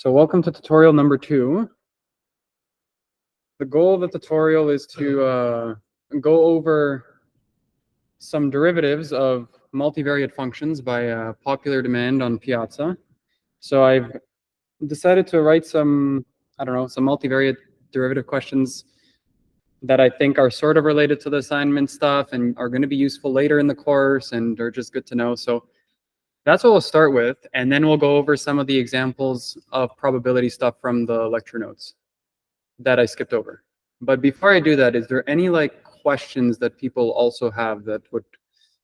So welcome to tutorial number 2. The goal of the tutorial is to go over some derivatives of multivariate functions by popular demand on Piazza. So I've decided to write some multivariate derivative questions that I think are sort of related to the assignment stuff and are going to be useful later in the course and are just good to know. So that's what we'll start with, and then we'll go over some of the examples of probability stuff from the lecture notes that I skipped over. But before I do that, is there any questions that people also have that would,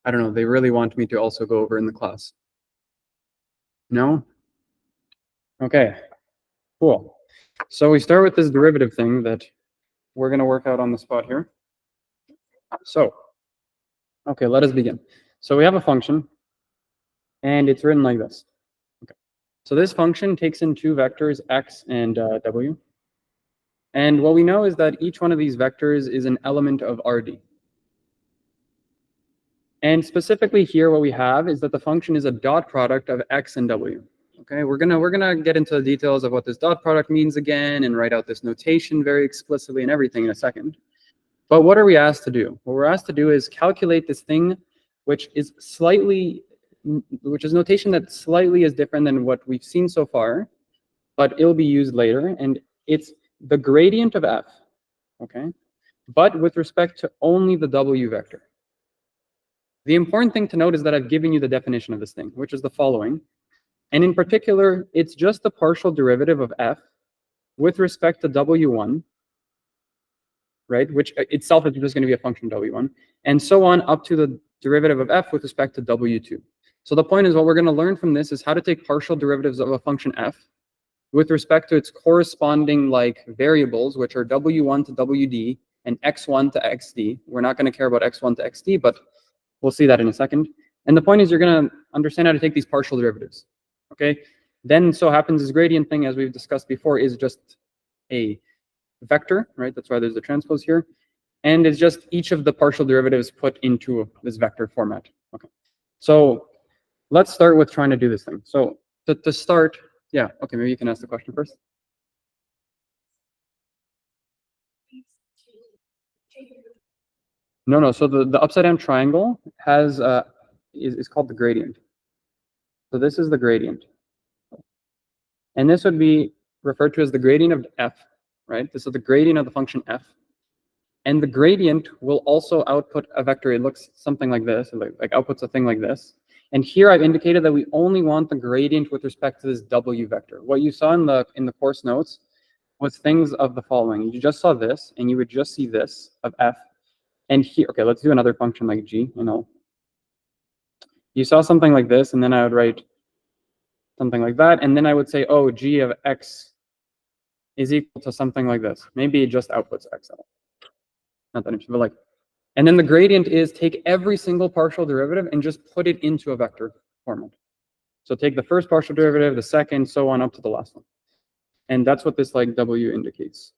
I don't know, they really want me to also go over in the class? No? Okay, cool. So we start with this derivative thing that we're going to work out on the spot here. So, okay, let us begin. So we have a function, and it's written like this. Okay. So this function takes in two vectors, x and w. And what we know is that each one of these vectors is an element of Rd. And specifically here, what we have is that the function is a dot product of x and w. Okay, we're gonna get into the details of what this dot product means again and write out this notation very explicitly and everything in a second. But what are we asked to do? What we're asked to do is calculate this thing, which is notation that slightly is different than what we've seen so far, but it'll be used later, and it's the gradient of f. Okay, but with respect to only the w vector. The important thing to note is that I've given you the definition of this thing, which is the following. And in particular, it's just the partial derivative of f with respect to w1, right? Which itself is just going to be a function of w1, and so on up to the derivative of f with respect to w2. So the point is, what we're going to learn from this is how to take partial derivatives of a function f with respect to its corresponding variables, which are w1 to wd and x1 to xd. We're not going to care about x1 to xd, but we'll see that in a second. And the point is, you're going to understand how to take these partial derivatives. Okay? Then so happens this gradient thing, as we've discussed before, is just a vector, right? That's why there's a transpose here. And it's just each of the partial derivatives put into this vector format. Okay. So let's start with trying to do this thing. So to start, yeah, okay, maybe you can ask the question first. No. So the upside down triangle has is called the gradient. So this is the gradient. And this would be referred to as the gradient of f, right? This is the gradient of the function f. And the gradient will also output a vector. It looks something like this, like outputs a thing like this. And here I've indicated that we only want the gradient with respect to this w vector. What you saw in the course notes was things of the following. You just saw this, and you would just see this of f. And here, okay, let's do another function like g. You saw something like this, and then I would write something like that, and then I would say, oh, g of x is equal to something like this. Maybe it just outputs x. Not that interesting, but and then the gradient is take every single partial derivative and just put it into a vector format. So take the first partial derivative, the second, so on up to the last one. And that's what this w indicates.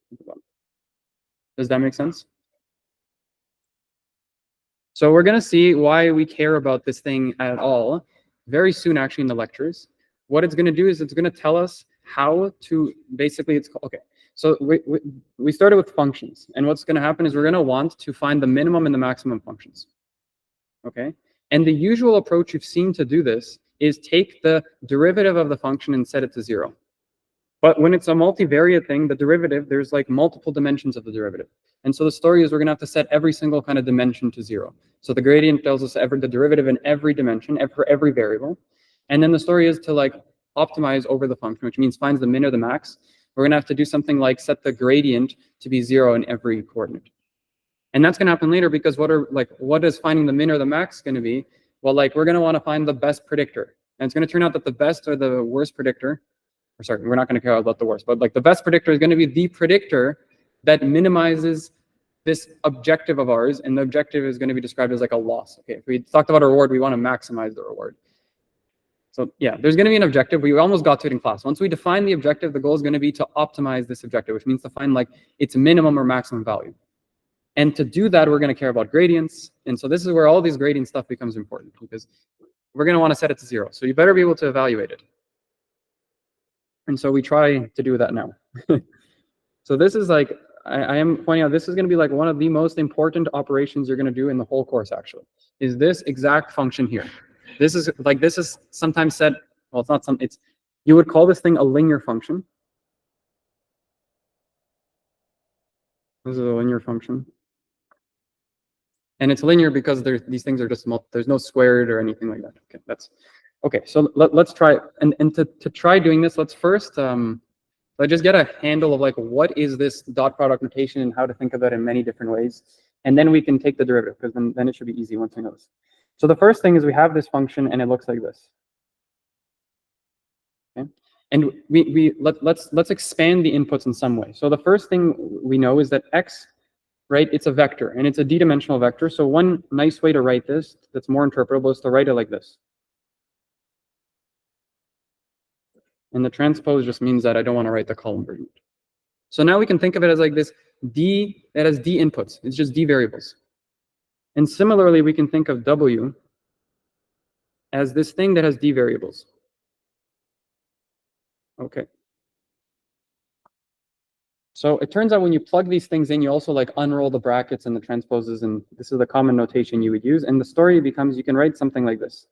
Does that make sense? So we're going to see why we care about this thing at all very soon, actually, in the lectures. What it's going to do is it's going to tell us how to basically, okay. So we started with functions. And what's going to happen is we're going to want to find the minimum and the maximum functions. Okay. And the usual approach you've seen to do this is take the derivative of the function and set it to 0. But when it's a multivariate thing, the derivative, there's multiple dimensions of the derivative. And so the story is we're going to have to set every single kind of dimension to 0. So the gradient tells us the derivative in every dimension, for every variable. And then the story is to optimize over the function, which means finds the min or the max. We're going to have to do something like set the gradient to be 0 in every coordinate. And that's going to happen later because what is finding the min or the max going to be? Well, we're going to want to find the best predictor. And it's going to turn out that the best or the worst predictor, or sorry, we're not going to care about the worst, but the best predictor is going to be the predictor that minimizes this objective of ours, and the objective is going to be described as a loss. Okay, if we talked about a reward, we want to maximize the reward. So yeah, there's going to be an objective. We almost got to it in class. Once we define the objective, the goal is going to be to optimize this objective, which means to find its minimum or maximum value. And to do that, we're going to care about gradients. And so this is where all these gradient stuff becomes important, because we're going to want to set it to 0. So you better be able to evaluate it. And so we try to do that now. So this is like, I am pointing out, this is going to be like one of the most important operations you're going to do in the whole course, actually, is this exact function here. This is sometimes said, well, it's not some, it's, you would call this thing a linear function. This is a linear function. And it's linear because these things are just, there's no squared or anything like that. Okay, that's, okay, so let's try, and to try doing this, let's first, let's just get a handle of like, what is this dot product notation and how to think of it in many different ways. And then we can take the derivative, because then it should be easy once we know this. So the first thing is we have this function and it looks like this. Okay? And let's expand the inputs in some way. So the first thing we know is that x, right, it's a vector and it's a d-dimensional vector. So one nice way to write this that's more interpretable is to write it like this. And the transpose just means that I don't want to write the column version. So now we can think of it as like this d that has d inputs. It's just d variables. And similarly, we can think of w as this thing that has d variables. Okay. So it turns out when you plug these things in, you also like unroll the brackets and the transposes, and this is the common notation you would use. And the story becomes, you can write something like this.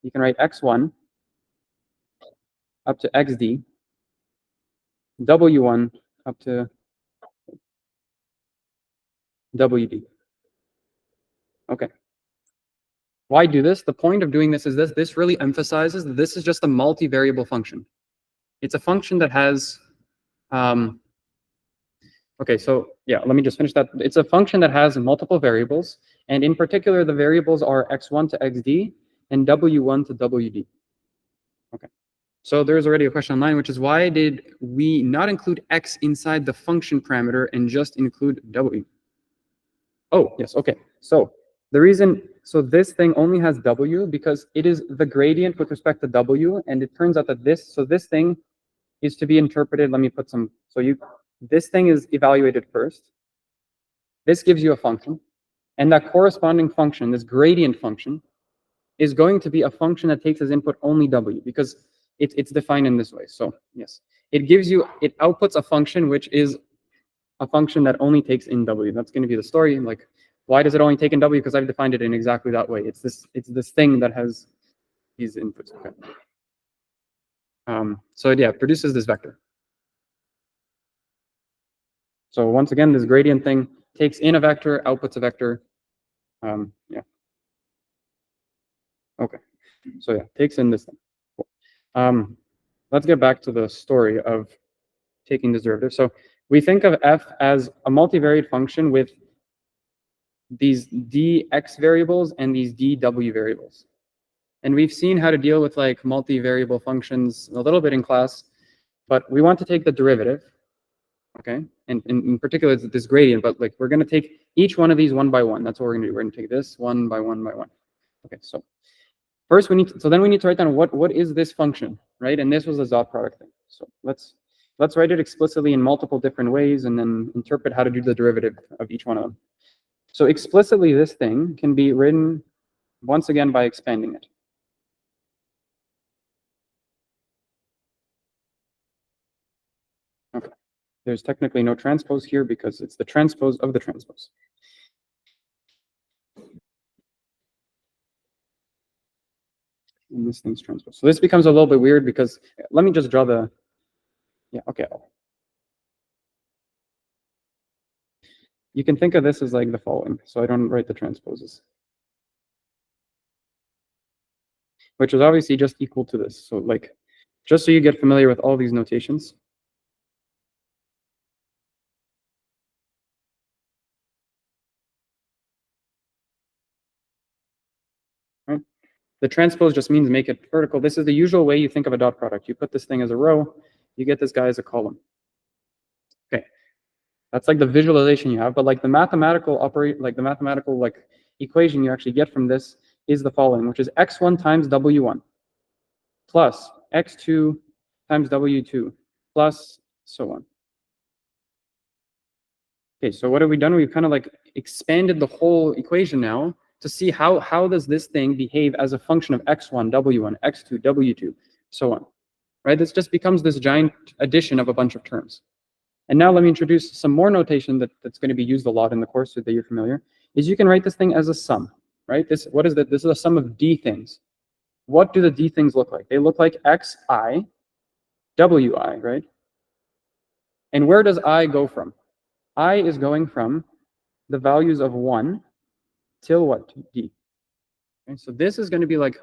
You can write x1 up to xd, w1 up to wd. Okay. Why do this? The point of doing this is this really emphasizes that this is just a multivariable function. It's a function that has, okay, so yeah, let me just finish that. It's a function that has multiple variables, and in particular, the variables are x1 to xd and w1 to wd. Okay, so there's already a question online, which is why did we not include x inside the function parameter and just include w? Oh, yes, okay. So the reason, so this thing only has w because it is the gradient with respect to w, and it turns out that this thing is to be interpreted, let me put some, this thing is evaluated first. This gives you a function, and that corresponding function, this gradient function, is going to be a function that takes as input only w, because it's defined in this way. So yes, it outputs a function which is a function that only takes in w. That's going to be the story. Like, why does it only take in w? Because I've defined it in exactly that way. It's this thing that has these inputs. Okay. So yeah, it produces this vector. So once again, this gradient thing takes in a vector, outputs a vector. Yeah. Okay. So yeah, takes in this thing. Cool. Let's get back to the story of taking this derivative. So we think of f as a multivariate function with these dx variables and these dw variables. And we've seen how to deal with like multivariable functions a little bit in class, but we want to take the derivative, okay? And in particular, it's this gradient, but like we're going to take each one of these one by one. That's what we're going to do. We're going to take this one by one by one. Okay, so first we need to, then we need to write down what is this function, right? And this was a dot product thing. So let's write it explicitly in multiple different ways and then interpret how to do the derivative of each one of them. So explicitly, this thing can be written once again by expanding it. Okay. There's technically no transpose here because it's the transpose of the transpose. And this thing's transpose. So this becomes a little bit weird because, let me just draw the, yeah, okay. You can think of this as like the following. So I don't write the transposes, which is obviously just equal to this. So like, just so you get familiar with all these notations. Right? The transpose just means make it vertical. This is the usual way you think of a dot product. You put this thing as a row, you get this guy as a column. Okay, that's like the visualization you have, but like the mathematical equation you actually get from this is the following, which is x1 times w1 plus x2 times w2 plus so on. Okay, so what have we done? We've kind of like expanded the whole equation now to see how does this thing behave as a function of x1, w1, x2, w2, so on. right? This just becomes this giant addition of a bunch of terms. And now let me introduce some more notation that's going to be used a lot in the course so that you're familiar, is you can write this thing as a sum, right? What is that? This is a sum of d things. What do the d things look like? They look like xi, wi, right? And where does I go from? I is going from the values of 1 till what? D. Okay, so this is going to be like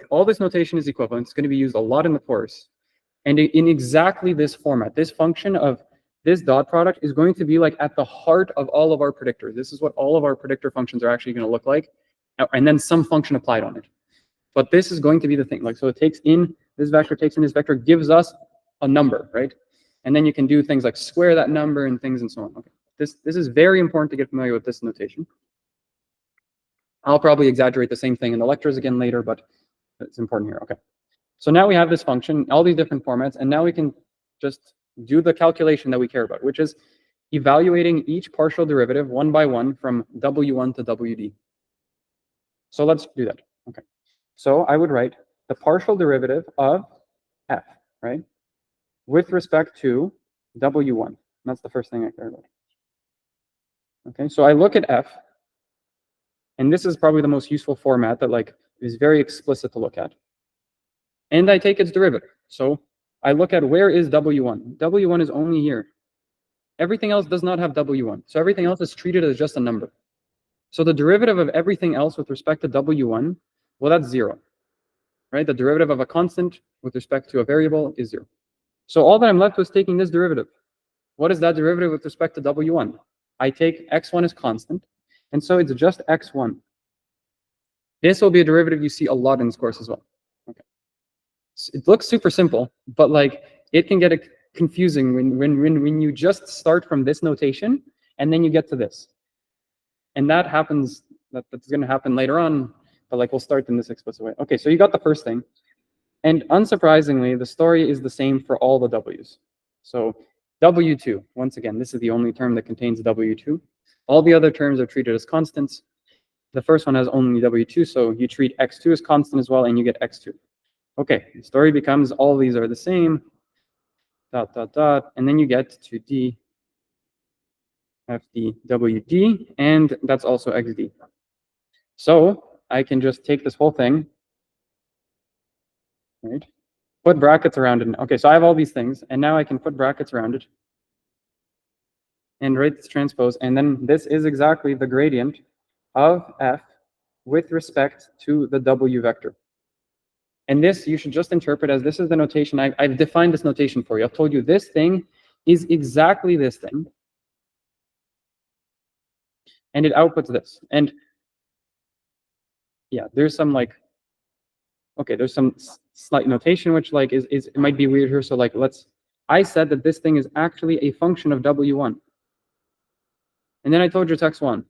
all this notation is equivalent. It's going to be used a lot in the course. And in exactly this format, this function of this dot product is going to be like at the heart of all of our predictors. This is what all of our predictor functions are actually going to look like. And then some function applied on it. But this is going to be the thing. Like, so it takes in this vector, gives us a number, right? And then you can do things like square that number and things and so on. Okay. This is very important to get familiar with this notation. I'll probably exaggerate the same thing in the lectures again later, but it's important here. Okay. So now we have this function, all these different formats, and now we can just do the calculation that we care about, which is evaluating each partial derivative one by one from W1 to WD. So let's do that. Okay. So I would write the partial derivative of f, right, with respect to W1. That's the first thing I care about. Okay, so I look at f, and this is probably the most useful format that like is very explicit to look at. And I take its derivative. So I look at where is W1. W1 is only here. Everything else does not have W1. So everything else is treated as just a number. So the derivative of everything else with respect to W1, well, that's 0. Right? The derivative of a constant with respect to a variable is 0. So all that I'm left with is taking this derivative. What is that derivative with respect to W1? I take x1 as constant, and so it's just x1. This will be a derivative you see a lot in this course as well. Okay. So it looks super simple, but like it can get confusing when you just start from this notation and then you get to this. And that happens, that's going to happen later on, but like we'll start in this explicit way. Okay, so you got the first thing. And unsurprisingly, the story is the same for all the W's. So W2, once again, this is the only term that contains W2. All the other terms are treated as constants. The first one has only W2, so you treat x2 as constant as well, and you get x2. Okay, the story becomes all these are the same, dot, dot, dot, and then you get to D, FD, WD, and that's also XD. So I can just take this whole thing, right? Put brackets around it. Okay, so I have all these things, and now I can put brackets around it and write this transpose, and then this is exactly the gradient of f with respect to the W vector. And this you should just interpret as this is the notation. I've defined this notation for you. I've told you this thing is exactly this thing. And it outputs this. And yeah, there's some like, okay, there's some slight notation which like it might be weird here. So like I said that this thing is actually a function of W1. And then I told you it's x1.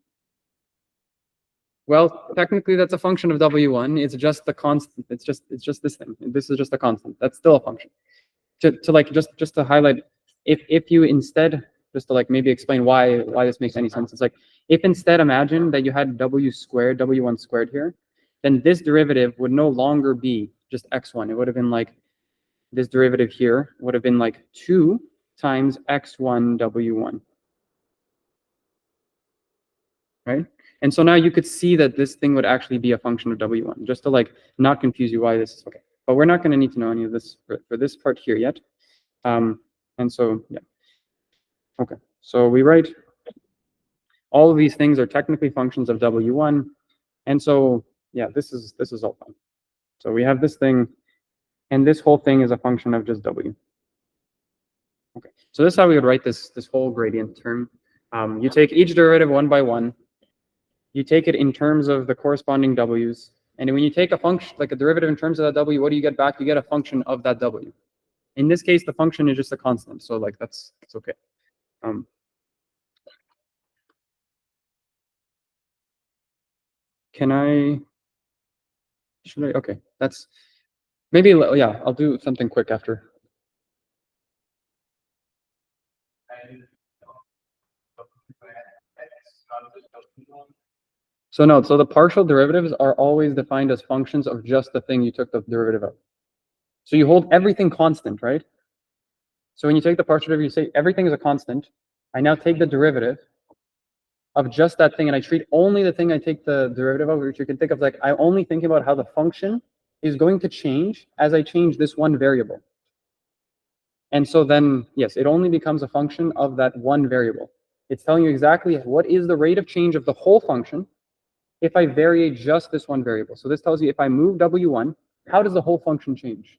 Well, technically that's a function of W1. It's just the constant. It's just this thing. This is just a constant. That's still a function. To like just to highlight, if you instead, just to like maybe explain why this makes any sense, it's like if instead imagine that you had W1 squared here, then this derivative would no longer be just x1. It would have been like this derivative here would have been like 2 times x1 W1. Right? And so now you could see that this thing would actually be a function of W1, just to like not confuse you why this is okay. But we're not going to need to know any of this for this part here yet. And so, yeah. Okay, so we write all of these things are technically functions of W1. And so, yeah, this is all fine. So we have this thing, and this whole thing is a function of just W. Okay, so this is how we would write this whole gradient term. You take each derivative one by one. You take it in terms of the corresponding W's. And when you take a function, like a derivative in terms of that W, what do you get back? You get a function of that W. In this case, the function is just a constant. So like it's okay. Should I? Okay, that's maybe, yeah, I'll do something quick after. So no, so the partial derivatives are always defined as functions of just the thing you took the derivative of. So you hold everything constant, right? So when you take the partial derivative, you say everything is a constant. I now take the derivative of just that thing, and I treat only the thing I take the derivative of, which you can think of like I only think about how the function is going to change as I change this one variable. And so then, yes, it only becomes a function of that one variable. It's telling you exactly what is the rate of change of the whole function if I vary just this one variable. So this tells you if I move w1, how does the whole function change?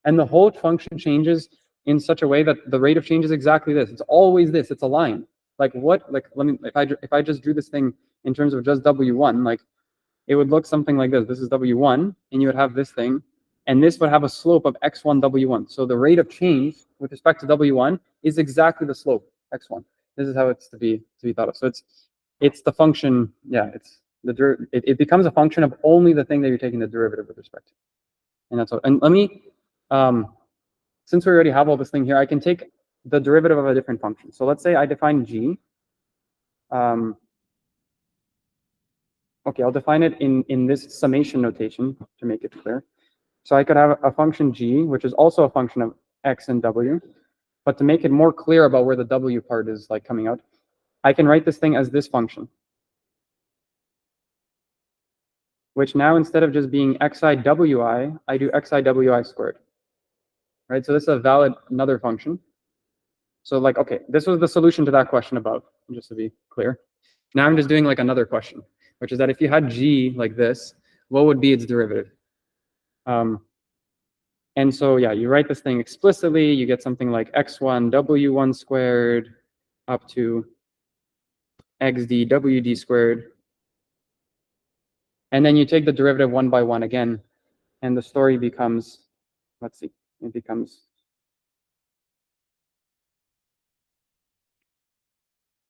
And the whole function changes in such a way that the rate of change is exactly this. It's always this. It's a line. Like what? Like let me. If I just drew this thing in terms of just w1, like it would look something like this. This is w1, and you would have this thing, and this would have a slope of x1 w1. So the rate of change with respect to w1 is exactly the slope x1. This is how it's to be thought of. So it's the function. Yeah, it becomes a function of only the thing that you're taking the derivative with respect to. And that's all. And let me, since we already have all this thing here, I can take the derivative of a different function. So let's say I define g. Okay, I'll define it in this summation notation to make it clear. So I could have a function g, which is also a function of x and w. But to make it more clear about where the w part is like coming out, I can write this thing as this function, which now instead of just being xi wi, I do xi wi squared. Right, so this is a valid another function. So like, okay, this was the solution to that question above, just to be clear. Now I'm just doing like another question, which is that if you had g like this, what would be its derivative? And so yeah, you write this thing explicitly, you get something like x1 w1 squared up to xd wd squared. And then you take the derivative one by one again, and the story becomes, let's see, it becomes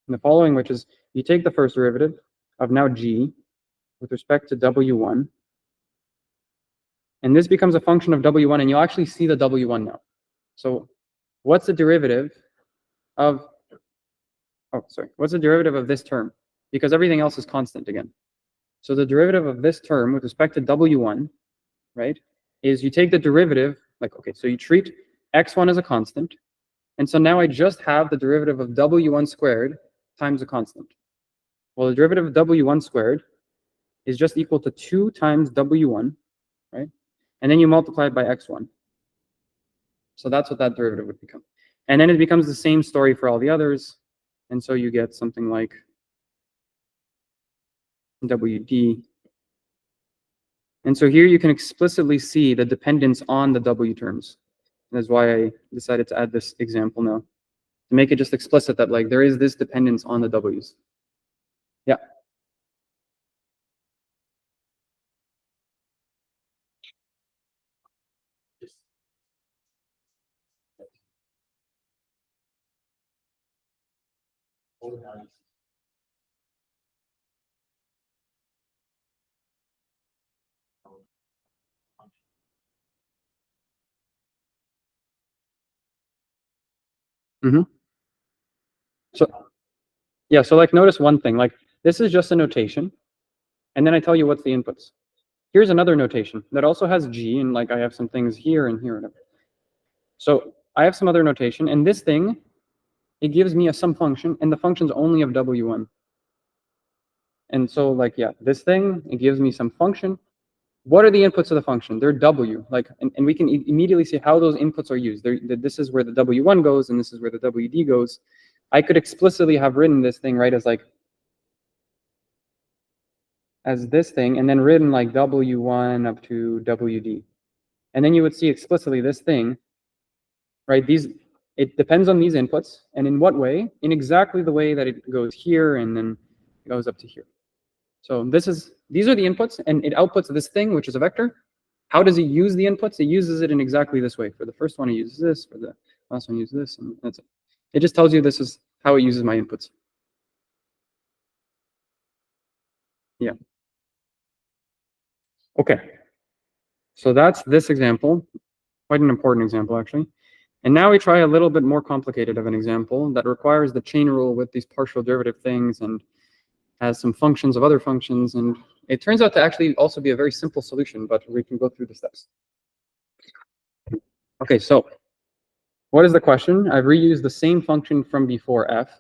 the following, which is you take the first derivative of now g with respect to w1, and this becomes a function of w1, and you'll actually see the w1 now. So what's the derivative of, what's the derivative of this term? Because everything else is constant again. So the derivative of this term with respect to w1, right, is you take the derivative, like, okay, so you treat x1 as a constant, and so now I just have the derivative of w1 squared times a constant. Well, the derivative of w1 squared is just equal to 2 times w1, right? And then you multiply it by x1. So that's what that derivative would become. And then it becomes the same story for all the others. And so you get something like wd. And so here you can explicitly see the dependence on the w terms. And that's why I decided to add this example now, to make it just explicit that like there is this dependence on the w's. Yeah. Mm-hmm. So yeah, so like notice one thing, like this is just a notation, and then I tell you what's the inputs. Here's another notation that also has g, and like I have some things here and here and whatever. So I have some other notation, and this thing, it gives me a sum function, and the function's only of w1. And so like, yeah, this thing, it gives me some function. What are the inputs of the function? They're w, like, and we can immediately see how those inputs are used. This is where the w1 goes, and this is where the wd goes. I could explicitly have written this thing, right, as like, as this thing, and then written like w1 up to wd. And then you would see explicitly this thing, right? It depends on these inputs, and in what way? In exactly the way that it goes here, and then it goes up to here. So these are the inputs, and it outputs this thing, which is a vector. How does it use the inputs? It uses it in exactly this way. For the first one, it uses this. For the last one, it uses this, and that's it. It just tells you this is how it uses my inputs. Yeah. Okay. So that's this example. Quite an important example, actually. And now we try a little bit more complicated of an example that requires the chain rule with these partial derivative things and has some functions of other functions. And it turns out to actually also be a very simple solution, but we can go through the steps. Okay, so what is the question? I've reused the same function from before f.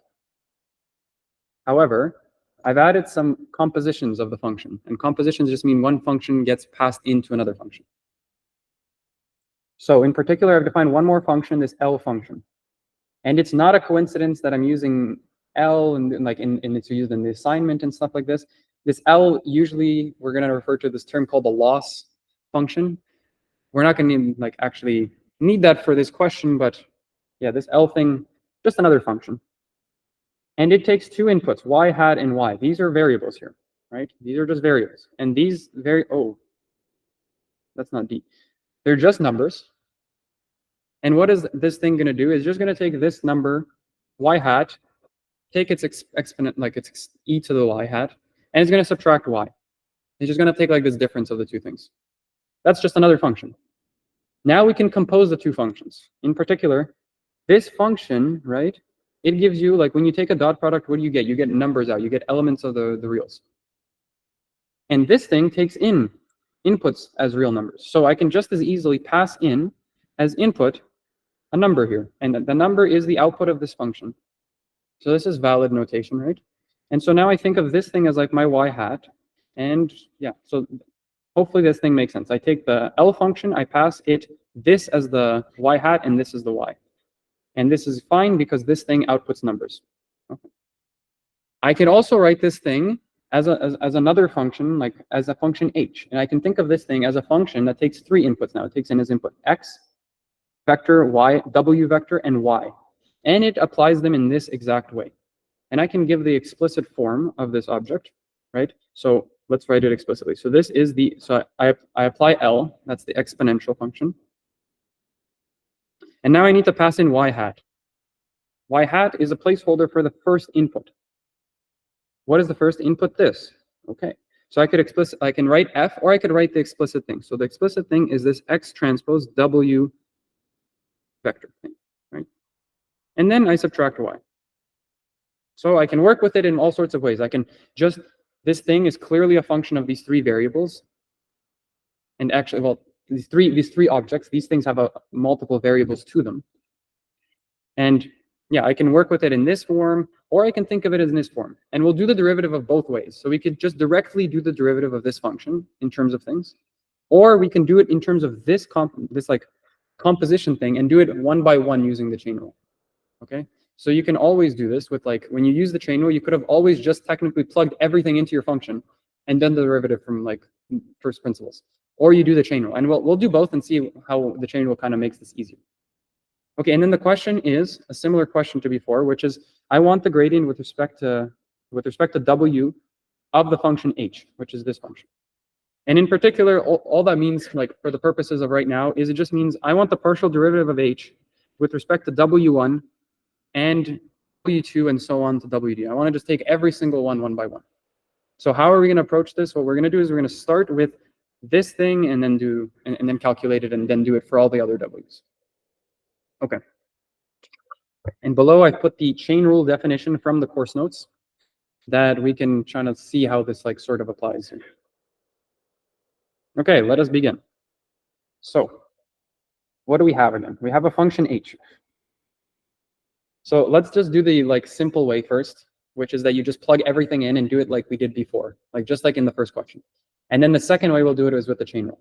However, I've added some compositions of the function, and compositions just mean one function gets passed into another function. So in particular, I've defined one more function, this L function. And it's not a coincidence that I'm using L and it's used in the assignment and stuff like this. This L, usually we're going to refer to this term called the loss function. We're not going to actually need that for this question, but yeah, this L thing, just another function. And it takes two inputs, y hat and y. These are variables here, right? These are just variables. And these that's not D. They're just numbers. And what is this thing going to do? Is just going to take this number, y hat, take its exponent, like its e to the y hat, and it's going to subtract y. It's just going to take like this difference of the two things. That's just another function. Now we can compose the two functions. In particular, this function, right? It gives you, like, when you take a dot product, what do you get? You get numbers out. You get elements of the reals. And this thing takes in inputs as real numbers. So I can just as easily pass in as input a number here. And the number is the output of this function. So this is valid notation, right? And so now I think of this thing as like my y hat. And yeah, so hopefully this thing makes sense. I take the L function, I pass it this as the y hat, and this is the y. And this is fine because this thing outputs numbers. Okay. I can also write this thing as another function, like as a function h. And I can think of this thing as a function that takes three inputs now. It takes in as input x, vector, y, w vector, and y. And it applies them in this exact way. And I can give the explicit form of this object, right? So let's write it explicitly. So this is the, so I apply L, that's the exponential function. And now I need to pass in y hat. Y hat is a placeholder for the first input. What is the first input? This. Okay. So I can write f, or I could write the explicit thing. So the explicit thing is this x transpose w vector thing, right? And then I subtract y. So I can work with it in all sorts of ways. I can just, this thing is clearly a function of these three variables. And actually, well, these three objects, these things have multiple variables to them. And yeah, I can work with it in this form, or I can think of it as in this form. And we'll do the derivative of both ways. So we could just directly do the derivative of this function in terms of things, or we can do it in terms of this composition thing and do it one by one using the chain rule. Okay, so you can always do this with, like, when you use the chain rule, you could have always just technically plugged everything into your function and done the derivative from like first principles, or you do the chain rule. And we'll do both and see how the chain rule kind of makes this easier. Okay, and then the question is a similar question to before, which is I want the gradient with respect to w of the function h, which is this function. And in particular, all that means, like, for the purposes of right now, is it just means I want the partial derivative of h with respect to w1 and w2 and so on to wd. I want to just take every single one by one. So how are we going to approach this? What we're going to do is we're going to start with this thing and then and then calculate it and then do it for all the other w's. Okay. And below I put the chain rule definition from the course notes that we can try to see how this like sort of applies here. Okay, let us begin. So what do we have again? We have a function h. So let's just do the like simple way first, which is that you just plug everything in and do it like we did before, like just like in the first question. And then the second way we'll do it is with the chain rule.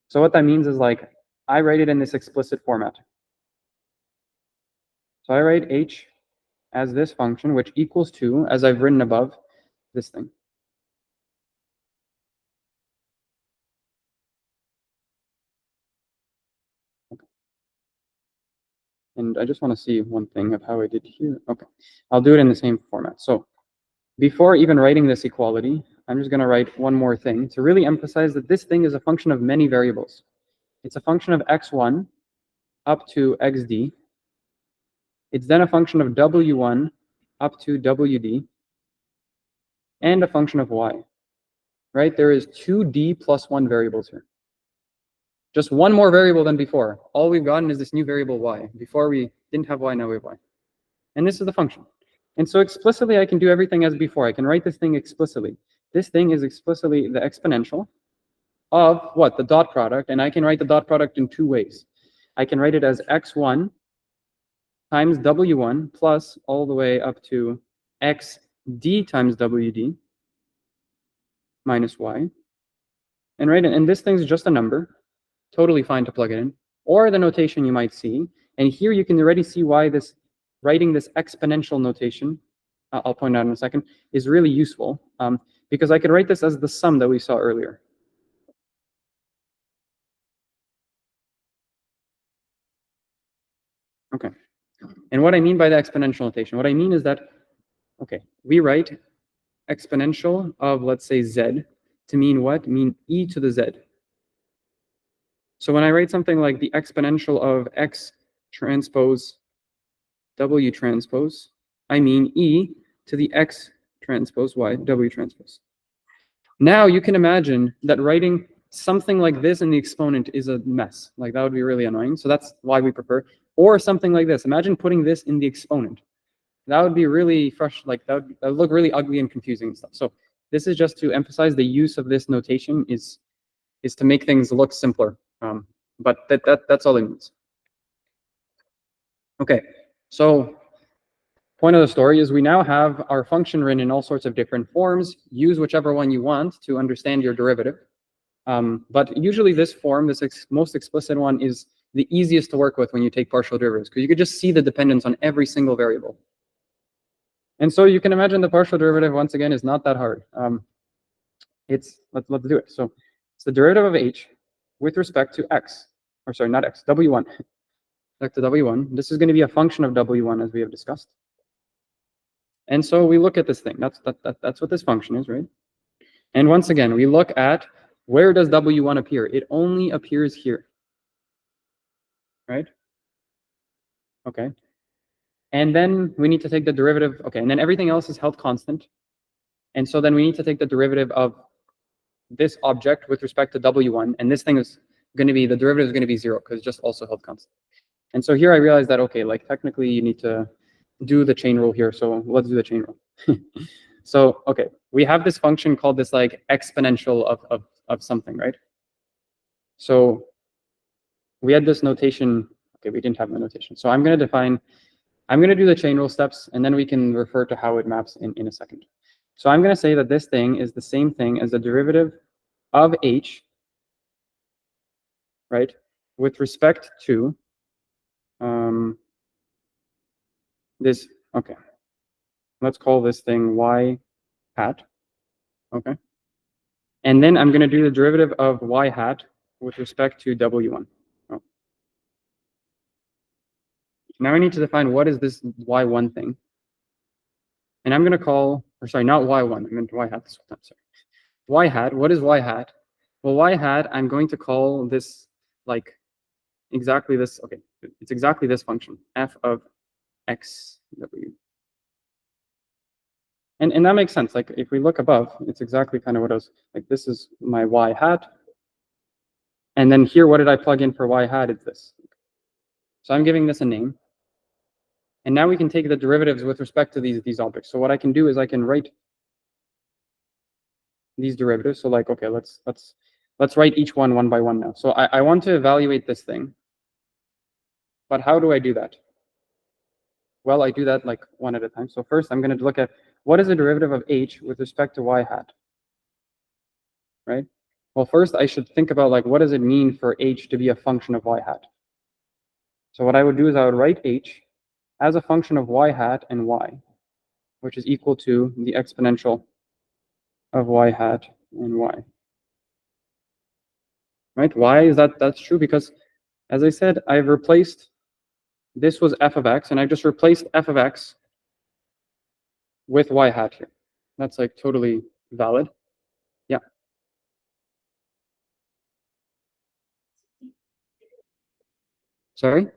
So what that means is, like, I write it in this explicit format. So I write h as this function, which equals to, as I've written above, this thing. Okay. And I just want to see one thing of how I did here. Okay, I'll do it in the same format. So before even writing this equality, I'm just going to write one more thing to really emphasize that this thing is a function of many variables. It's a function of x1 up to xd. It's then a function of w1 up to wd, and a function of y, right? There is 2d plus 1 variables here. Just one more variable than before. All we've gotten is this new variable y. Before we didn't have y, now we have y. And this is the function. And so explicitly, I can do everything as before. I can write this thing explicitly. This thing is explicitly the exponential of what? The dot product. And I can write the dot product in two ways. I can write it as x1 times w1 plus all the way up to xd times wd minus y. And right, and this thing's just a number, totally fine to plug it in, or the notation you might see. And here you can already see why this writing this exponential notation, I'll point out in a second, is really useful, because I could write this as the sum that we saw earlier. Okay. And what I mean by the exponential notation, what I mean is that, okay, we write exponential of, let's say, z to mean what? Mean e to the z. So when I write something like the exponential of x transpose w transpose, I mean e to the x transpose y w transpose. Now you can imagine that writing something like this in the exponent is a mess. Like that would be really annoying. So that's why we prefer. Or something like this. Imagine putting this in the exponent. That would be really fresh. Like that would look really ugly and confusing and stuff. So this is just to emphasize the use of this notation is to make things look simpler. But that's all it means. Okay, so point of the story is we now have our function written in all sorts of different forms. Use whichever one you want to understand your derivative. But usually this form, this most explicit one, is the easiest to work with when you take partial derivatives, because you could just see the dependence on every single variable. And so you can imagine the partial derivative, once again, is not that hard. Let's do it. So it's the derivative of h with respect to x, or sorry, not x, w1. Back to w1. This is going to be a function of w1, as we have discussed. And so we look at this thing. That's what this function is, right? And once again, we look at where does w1 appear? It only appears here, right? Okay. And then we need to take the derivative. Okay, and then everything else is held constant. And so then we need to take the derivative of this object with respect to w1. And this thing is going to be, the derivative is going to be 0, because it's just also held constant. And so here I realized that, okay, like technically you need to do the chain rule here. So let's do the chain rule. So, okay, we have this function called this like exponential of something, right? So we had this notation. Okay, we didn't have the notation. So I'm going to do the chain rule steps, and then we can refer to how it maps in a second. So I'm going to say that this thing is the same thing as the derivative of h, right, with respect to this, okay. Let's call this thing y hat, okay? And then I'm going to do the derivative of y hat with respect to w1. Oh. Now I need to define what is this y1 thing. And I'm going to call, or sorry, not y1, I meant y hat this time, sorry. Y hat, what is y hat? Well, y hat, I'm going to call this like exactly this, okay, it's exactly this function, f of x w. And that makes sense. Like if we look above, it's exactly kind of what I was, like this is my y hat. And then here, what did I plug in for y hat? It's this. So I'm giving this a name. And now we can take the derivatives with respect to these objects. So what I can do is I can write these derivatives. So like, okay, let's write each one by one now. So I want to evaluate this thing. But how do I do that? Well, I do that like one at a time. So first, I'm going to look at what is the derivative of h with respect to y hat, right? Well, first, I should think about like what does it mean for h to be a function of y hat? So what I would do is I would write h as a function of y hat and y, which is equal to the exponential of y hat and y. Right? Why is that's true? Because, as I said, I've replaced, this was f of x, and I just replaced f of x with y hat here. That's like totally valid. Yeah. Sorry?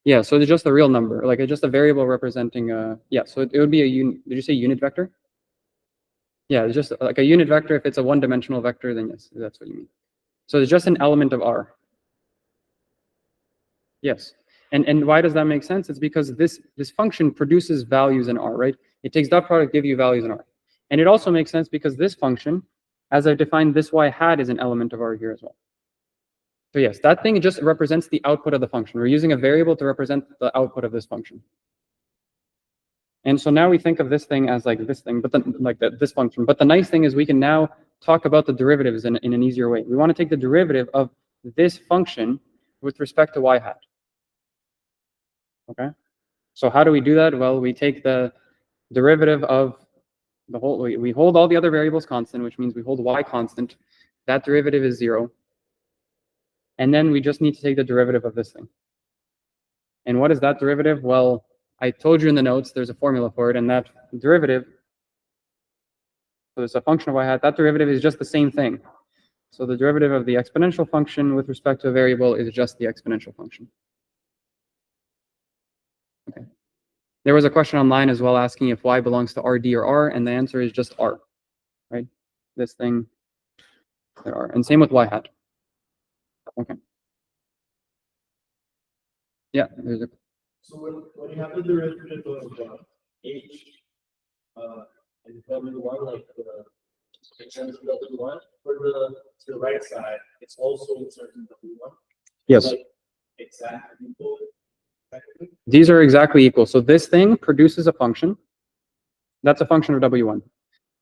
Yeah, so it's just a real number, like it's just a variable representing yeah, so it would be a did you say unit vector? Yeah, it's just like a unit vector. If it's a one-dimensional vector, then yes, that's what you mean. So it's just an element of R. Yes. And why does that make sense? It's because this function produces values in R, right? It takes dot product, give you values in R. And it also makes sense because this function, as I defined this y hat, is an element of R here as well. So yes, that thing just represents the output of the function. We're using a variable to represent the output of this function. And so now we think of this thing as like this thing, but then like this function. But the nice thing is we can now talk about the derivatives in an easier way. We want to take the derivative of this function with respect to y hat. Okay. So how do we do that? Well, we take the derivative of the whole, we hold all the other variables constant, which means we hold y constant. That derivative is 0. And then we just need to take the derivative of this thing. And what is that derivative? Well, I told you in the notes, there's a formula for it, and that derivative, so there's a function of y hat, that derivative is just the same thing. So the derivative of the exponential function with respect to a variable is just the exponential function. Okay. There was a question online as well asking if y belongs to Rd or R, and the answer is just R, right? This thing, there are. And same with y hat. Okay. Yeah, there's a. So when you have the derivative of h and w1, like the terms of w1, for the right side, it's also inserted in w1. Yes. Like exactly equal. These are exactly equal. So this thing produces a function. That's a function of w1.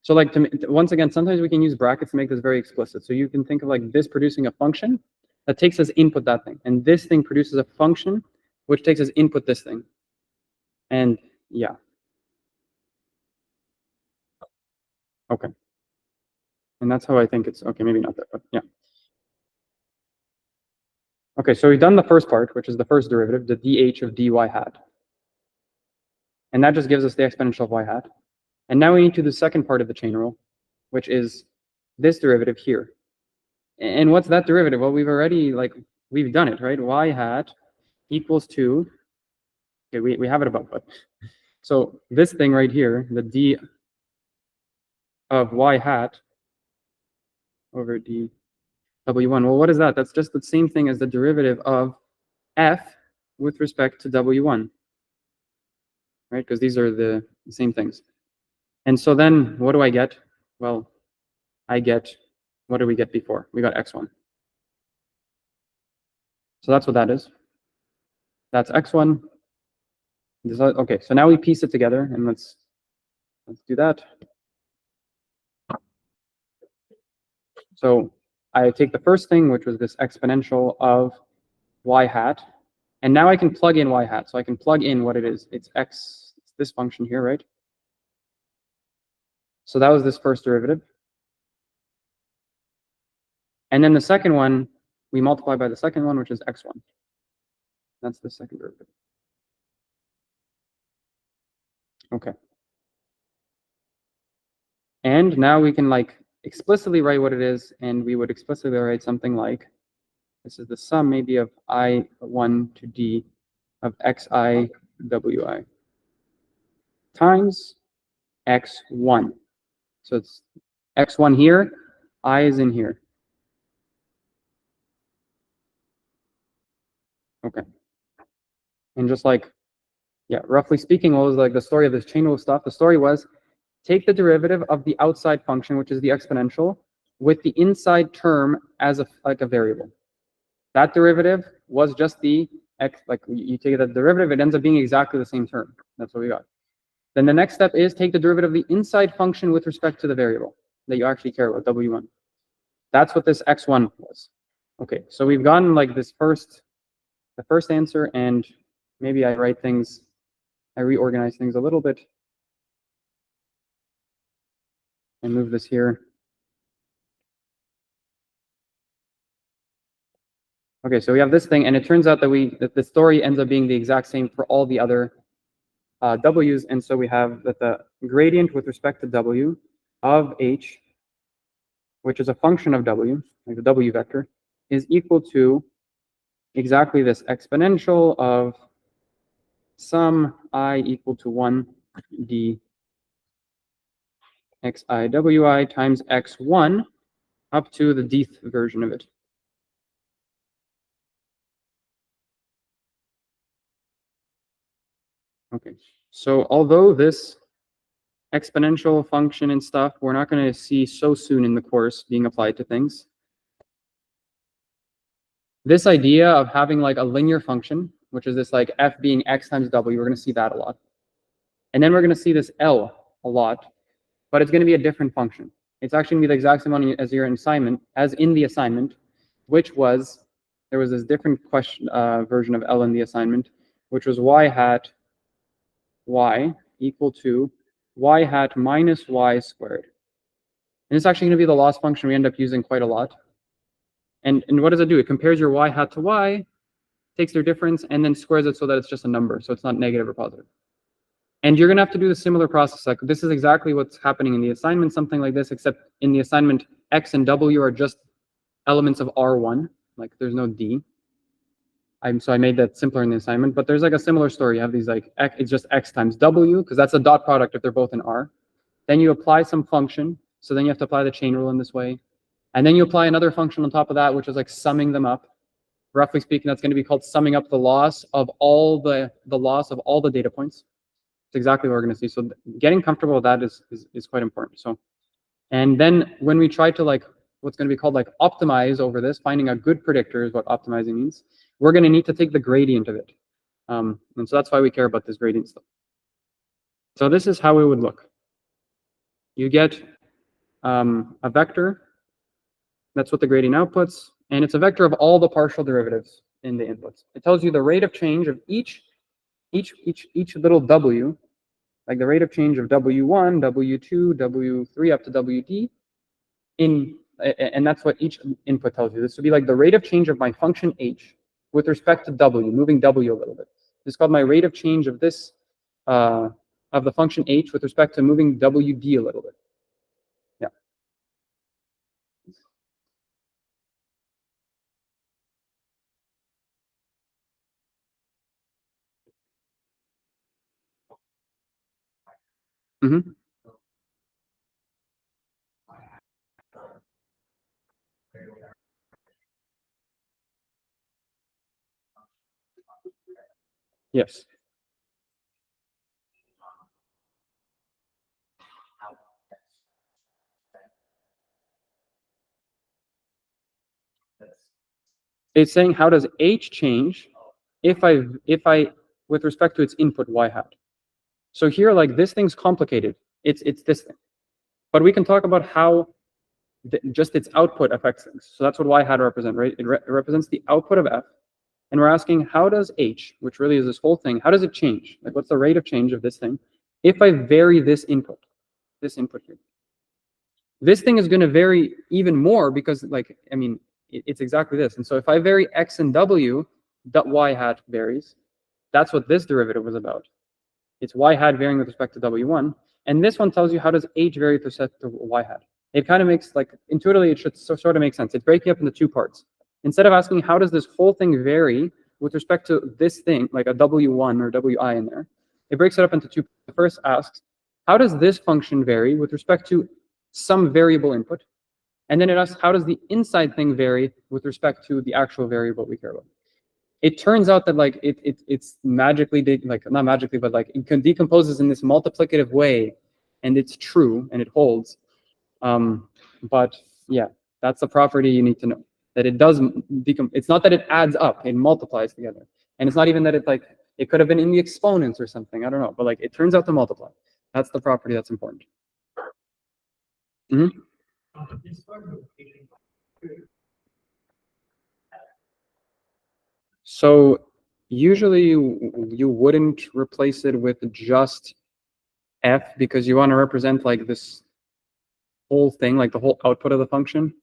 So like once again, sometimes we can use brackets to make this very explicit. So you can think of like this producing a function that takes as input that thing, and this thing produces a function which takes as input this thing. And yeah. Okay. And that's how I think it's, okay, maybe not that, but yeah. Okay, so we've done the first part, which is the first derivative, the dh of dy hat. And that just gives us the exponential of y hat. And now we need to do the second part of the chain rule, which is this derivative here. And what's that derivative? Well, we've already, like, we've done it, right? Y hat equals to, okay, we have it above, but so this thing right here, the d of y hat over d w1. Well, what is that? That's just the same thing as the derivative of f with respect to w1, right? Because these are the same things. And so then what do I get? Well, I get, what did we get before? We got x1. So that's what that is. That's x1. Okay, so now we piece it together, and let's do that. So I take the first thing, which was this exponential of y hat, and now I can plug in y hat. So I can plug in what it is. It's x, it's this function here, right? So that was this first derivative. And then the second one, we multiply by the second one, which is x1. That's the second derivative. Okay. And now we can like explicitly write what it is, and we would explicitly write something like, this is the sum maybe of I1 to d of xi wi times x1. So it's x1 here, I is in here. Okay. And just like, yeah, roughly speaking, what was like the story of this chain rule stuff? The story was, take the derivative of the outside function, which is the exponential, with the inside term as like a variable. That derivative was just the x, like you take the derivative, it ends up being exactly the same term. That's what we got. Then the next step is take the derivative of the inside function with respect to the variable that you actually care about, w1. That's what this x1 was. Okay, so we've gotten like this the first answer, and maybe I reorganize things a little bit and move this here. Okay, so we have this thing, and it turns out that the story ends up being the exact same for all the other w's, and so we have that the gradient with respect to w of h, which is a function of w, like the w vector, is equal to exactly this exponential of sum I equal to 1 d xi wi times x1 up to the dth version of it. Okay, so although this exponential function and stuff we're not going to see so soon in the course being applied to things, this idea of having like a linear function, which is this like f being x times w, we're going to see that a lot. And then we're going to see this L a lot, but it's going to be a different function. It's actually going to be the exact same one as your assignment, as in the assignment, which was, there was this different question version of L in the assignment, which was y hat y equal to y hat minus y squared. And it's actually going to be the loss function we end up using quite a lot. And what does it do? It compares your y hat to y, takes their difference, and then squares it so that it's just a number, so it's not negative or positive. And you're going to have to do the similar process. Like this is exactly what's happening in the assignment, something like this, except in the assignment, x and w are just elements of R1. Like there's no D. So I made that simpler in the assignment, but there's like a similar story. You have these like, it's just x times w, because that's a dot product if they're both in R. Then you apply some function. So then you have to apply the chain rule in this way. And then you apply another function on top of that, which is like summing them up. Roughly speaking, that's going to be called summing up the loss of all the loss of all the data points. It's exactly what we're going to see. So getting comfortable with that is quite important. So, and then when we try to like what's going to be called like optimize over this, finding a good predictor is what optimizing means. We're going to need to take the gradient of it. And so that's why we care about this gradient stuff. So this is how it would look. You get a vector. That's what the gradient outputs. And it's a vector of all the partial derivatives in the inputs. It tells you the rate of change of each little w, like the rate of change of W1, W2, W3 up to WD and that's what each input tells you. This would be like the rate of change of my function h with respect to w, moving w a little bit. This is called my rate of change of this, of the function h with respect to moving wd a little bit. Yeah. Mm-hmm. Yes. It's saying how does h change if I with respect to its input y hat. So here, like this thing's complicated. It's this thing, but we can talk about how just its output affects things. So that's what y hat represent, right? It represents the output of f, and we're asking how does h, which really is this whole thing, how does it change? Like what's the rate of change of this thing if I vary this input here? This thing is going to vary even more because, like, I mean, it's exactly this. And so if I vary x and w, that y hat varies. That's what this derivative was about. It's y hat varying with respect to w1. And this one tells you how does h vary with respect to y hat. It kind of makes, like, intuitively, it should sort of make sense. It's breaking up into two parts. Instead of asking how does this whole thing vary with respect to this thing, like a w1 or wi in there, it breaks it up into two. The first asks, how does this function vary with respect to some variable input? And then it asks, how does the inside thing vary with respect to the actual variable we care about? It turns out that like it's magically, like not magically, but like it decomposes in this multiplicative way, and it's true and it holds. But yeah, that's the property you need to know, that it does it's not that it adds up, it multiplies together. And it's not even that it's like, it could have been in the exponents or something, I don't know, but like it turns out to multiply. That's the property that's important. Mm-hmm. So usually you wouldn't replace it with just f because you want to represent like this whole thing, like the whole output of the function.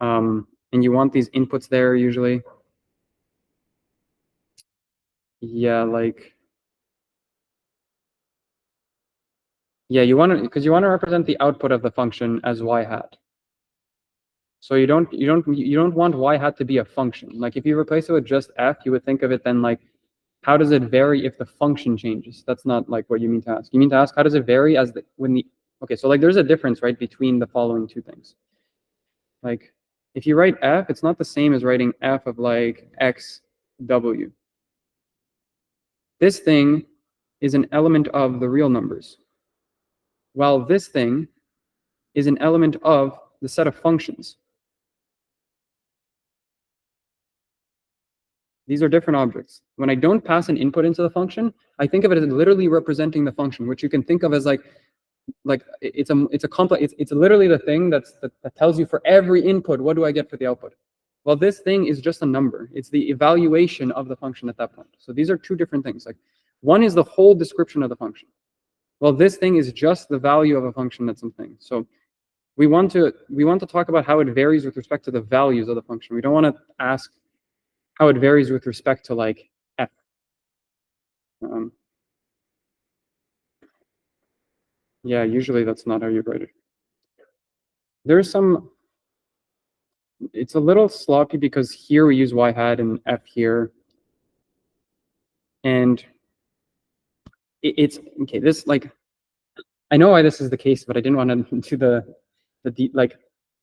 And you want these inputs there usually. Yeah, like, yeah, you want to, because you want to represent the output of the function as y hat. So you don't want y hat to be a function. Like if you replace it with just f, you would think of it then like, how does it vary if the function changes? That's not like what you mean to ask. You mean to ask how does it vary as okay, so like there's a difference, right, between the following two things. Like if you write f, it's not the same as writing f of like x, w. This thing is an element of the real numbers, while this thing is an element of the set of functions. These are different objects. When I don't pass an input into the function, I think of it as literally representing the function, which you can think of as like it's a complex. It's literally the thing that tells you for every input, what do I get for the output? Well, this thing is just a number. It's the evaluation of the function at that point. So these are two different things. Like one is the whole description of the function. Well, this thing is just the value of a function at something. So we want to talk about how it varies with respect to the values of the function. We don't want to ask how it varies with respect to like f. Yeah, usually that's not how you write it. There's some. It's a little sloppy because here we use y hat and f here, and it's okay. This like, I know why this is the case, but I didn't want to do the like.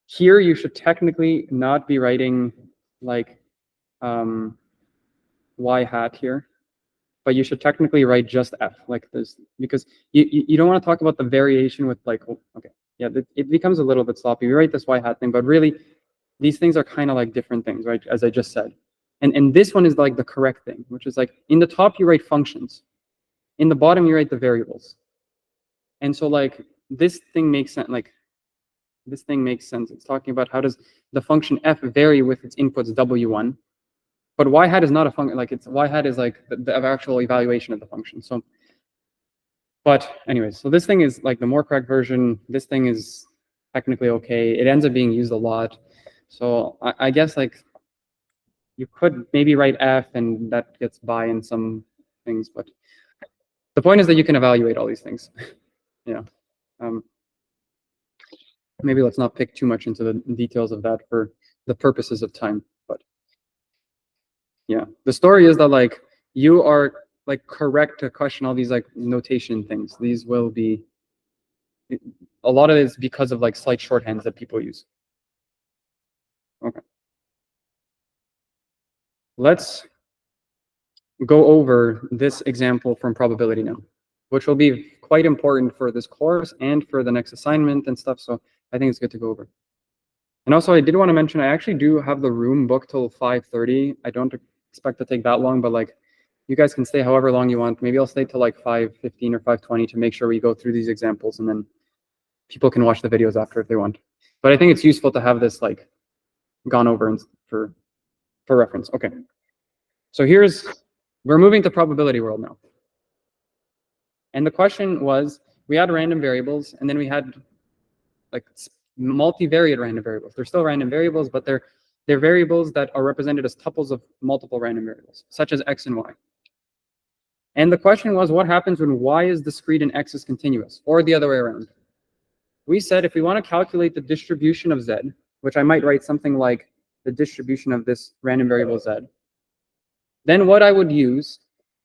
Here you should technically not be writing like y hat here, but you should technically write just f like this, because you don't want to talk about the variation with like, oh, okay, yeah, it becomes a little bit sloppy. We write this y hat thing, but really these things are kind of like different things, right? As I just said. And this one is like the correct thing, which is like in the top you write functions, in the bottom you write the variables. And so like this thing makes sense. Like this thing makes sense. It's talking about how does the function f vary with its inputs w1. But y hat is not a function. Like it's y hat is like the actual evaluation of the function. So, but anyways, so this thing is like the more correct version. This thing is technically okay. It ends up being used a lot. So I guess like you could maybe write f, and that gets by in some things. But the point is that you can evaluate all these things. Yeah. Maybe let's not pick too much into the details of that for the purposes of time. But yeah, the story is that like you are like correct to question all these like notation things. These will be, a lot of it is because of like slight shorthands that people use. Okay. Let's go over this example from probability now, which will be quite important for this course and for the next assignment and stuff. So I think it's good to go over. And also, I did want to mention, I actually do have the room booked till 5:30. I don't expect to take that long, but like, you guys can stay however long you want. Maybe I'll stay till like 5:15 or 5:20 to make sure we go through these examples, and then people can watch the videos after if they want. But I think it's useful to have this like gone over and for reference. Okay. So we're moving to probability world now. And the question was, we had random variables, and then we had like multivariate random variables. They're still random variables, but they're variables that are represented as tuples of multiple random variables, such as x and y. And the question was, what happens when y is discrete and x is continuous, or the other way around? We said if we want to calculate the distribution of z, which I might write something like the distribution of this random variable z, then what I would use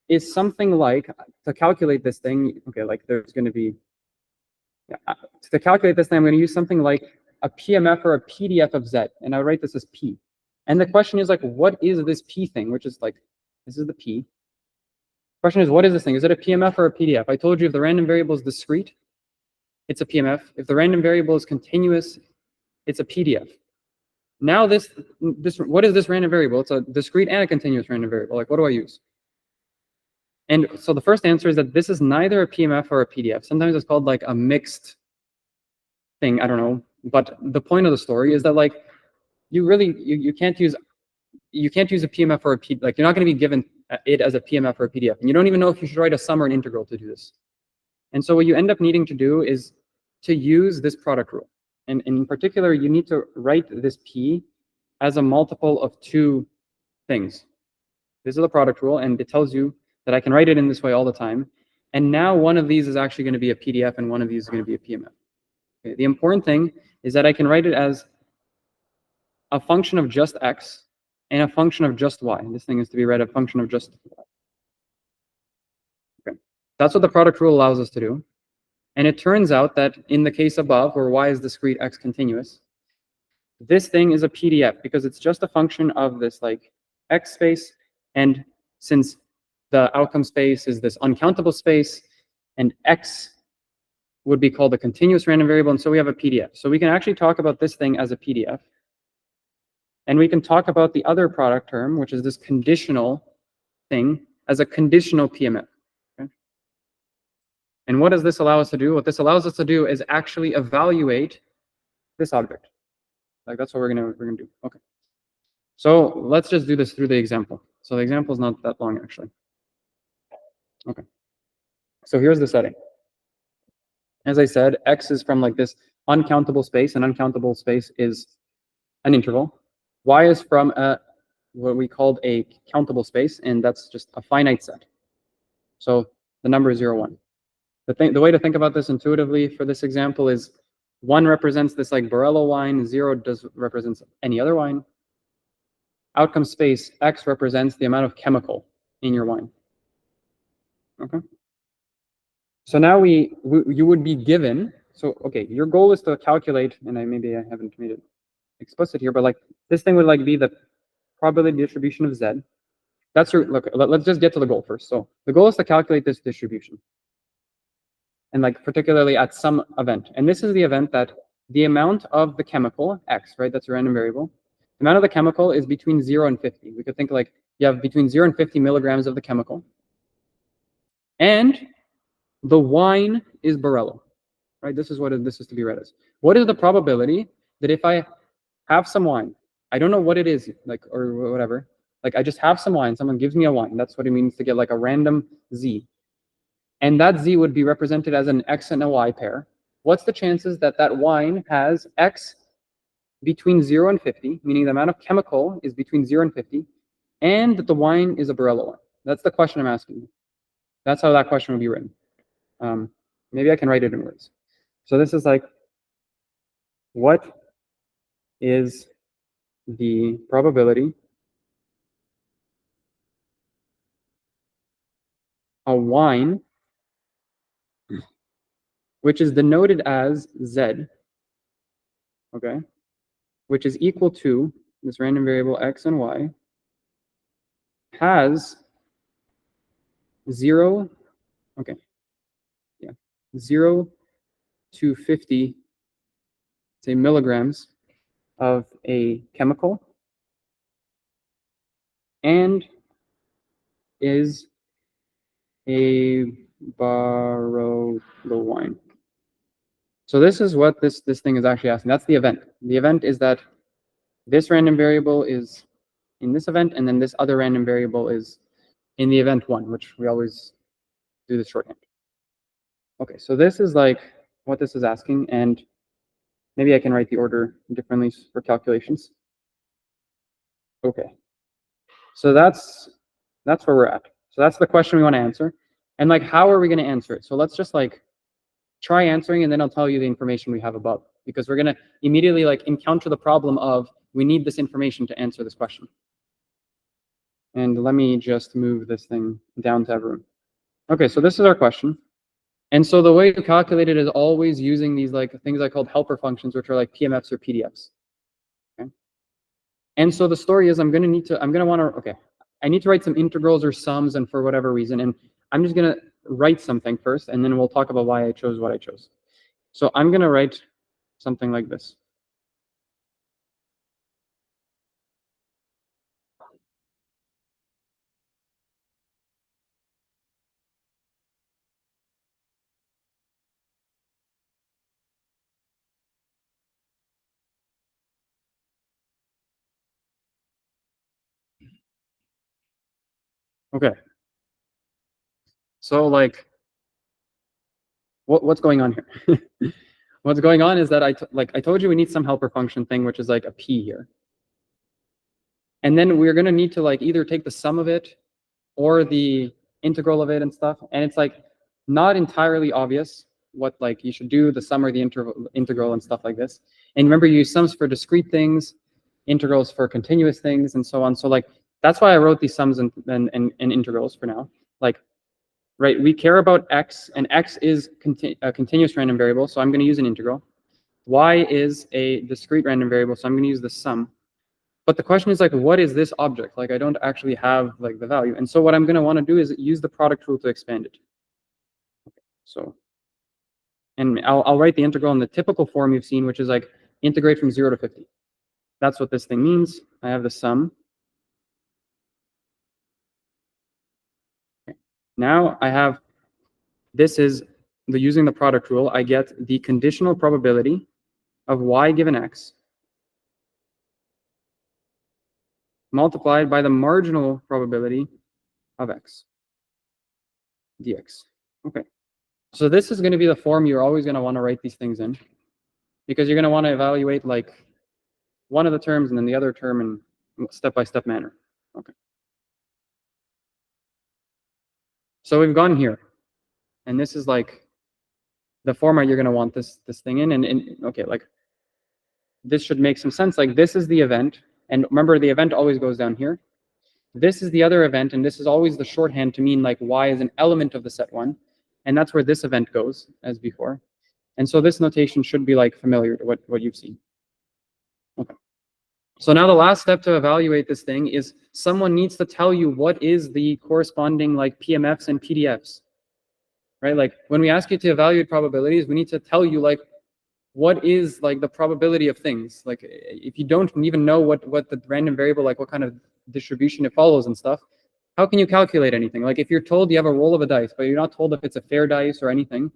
is something like, to calculate this thing, okay, like there's going to be, yeah, to calculate this thing, I'm going to use something like a PMF or a PDF of z, and I write this as p. And the question is like, what is this p thing, which is like, this is the p. Question is, what is this thing? Is it a PMF or a PDF? I told you if the random variable is discrete, it's a PMF. If the random variable is continuous, it's a PDF. Now what is this random variable? It's a discrete and a continuous random variable. Like, what do I use? And so the first answer is that this is neither a PMF or a PDF. Sometimes it's called like a mixed thing. I don't know. But the point of the story is that like you can't use a PMF or a PDF. Like you're not going to be given it as a PMF or a PDF. And you don't even know if you should write a sum or an integral to do this. And so what you end up needing to do is to use this product rule. And in particular, you need to write this p as a multiple of two things. This is the product rule, and it tells you that I can write it in this way all the time. And now one of these is actually going to be a PDF, and one of these is going to be a PMF. Okay, the important thing is that I can write it as a function of just x and a function of just y. This thing is to be read a function of just y. Okay, that's what the product rule allows us to do. And it turns out that in the case above, where y is discrete, x continuous, this thing is a PDF because it's just a function of this like x space. And since the outcome space is this uncountable space, and x would be called a continuous random variable, and so we have a PDF. So we can actually talk about this thing as a PDF. And we can talk about the other product term, which is this conditional thing, as a conditional PMF. Okay? And what does this allow us to do? What this allows us to do is actually evaluate this object. Like that's what we're gonna do. Okay. So let's just do this through the example. So the example is not that long actually. Okay. So here's the setting. As I said, X is from like this uncountable space. An uncountable space is an interval. Y is from what we called a countable space, and that's just a finite set. So the number is 0, 1. The way to think about this intuitively for this example is 1 represents this like Barolo wine, 0 represents any other wine. Outcome space X represents the amount of chemical in your wine. Okay. So now you would be given. So okay, your goal is to calculate, and maybe I haven't made it explicit here, but like this thing would like be the probability distribution of Z. That's your look. Let's just get to the goal first. So the goal is to calculate this distribution, and like particularly at some event. And this is the event that the amount of the chemical X, right? That's a random variable. The amount of the chemical is between 0 and 50. We could think like you have between 0 and 50 milligrams of the chemical, and the wine is Barolo, right? This is what this is to be read as. What is the probability that if I have some wine, I don't know what it is, like, or whatever, like I just have some wine, someone gives me a wine, that's what it means to get like a random Z. And that Z would be represented as an X and a Y pair. What's the chances that that wine has X between 0 and 50, meaning the amount of chemical is between 0 and 50, and that the wine is a Barolo wine? That's the question I'm asking you. That's how that question would be written. Maybe I can write it in words. So this is like, what is the probability a wine, which is denoted as Z, okay, which is equal to this random variable X and Y, has 0, okay, yeah, 0 to 50, say, milligrams of a chemical, and is a Barolo wine. So this is what this thing is actually asking. That's the event. The event is that this random variable is in this event, and then this other random variable is in the event 1, which we always do this shorthand. Okay, so this is like what this is asking, and maybe I can write the order differently for calculations. Okay, so that's where we're at. So that's the question we want to answer. And like, how are we going to answer it? So let's just like try answering, and then I'll tell you the information we have above, because we're going to immediately like encounter the problem of we need this information to answer this question. And let me just move this thing down to everyone. Okay, so this is our question. And so the way to calculate it is always using these like things I called helper functions, which are like PMFs or PDFs. Okay. And so the story is I need to write some integrals or sums, and for whatever reason, and I'm just gonna write something first, and then we'll talk about why I chose what I chose. So I'm gonna write something like this. Okay. So like, what's going on here? What's going on is that I told you we need some helper function thing, which is like a P here. And then we're gonna need to like either take the sum of it or the integral of it and stuff. And it's like not entirely obvious what like you should do, the sum or the integral and stuff like this. And remember, you use sums for discrete things, integrals for continuous things, and so on. So like that's why I wrote these sums and integrals for now. Like, right, we care about X, and X is a continuous random variable, so I'm going to use an integral. Y is a discrete random variable, so I'm going to use the sum. But the question is like, what is this object? Like, I don't actually have like the value. And so what I'm going to want to do is use the product rule to expand it. Okay, so, and I'll write the integral in the typical form you've seen, which is like integrate from 0 to 50. That's what this thing means. I have the sum. Okay. Now I have, this is using the product rule, I get the conditional probability of y given x multiplied by the marginal probability of x dx. Okay. So this is going to be the form you're always going to want to write these things in, because you're going to want to evaluate like one of the terms and then the other term in step-by-step manner. Okay. So we've gone here, and this is like the format you're going to want this thing in. And okay, like this should make some sense. Like this is the event, and remember the event always goes down here. This is the other event, and this is always the shorthand to mean like y is an element of the set one, and that's where this event goes as before. And so this notation should be like familiar to what you've seen. Okay. So now the last step to evaluate this thing is someone needs to tell you what is the corresponding like PMFs and PDFs, right? Like when we ask you to evaluate probabilities, we need to tell you like what is like the probability of things. Like if you don't even know what the random variable, like what kind of distribution it follows and stuff, how can you calculate anything? Like if you're told you have a roll of a dice, but you're not told if it's a fair dice or anything,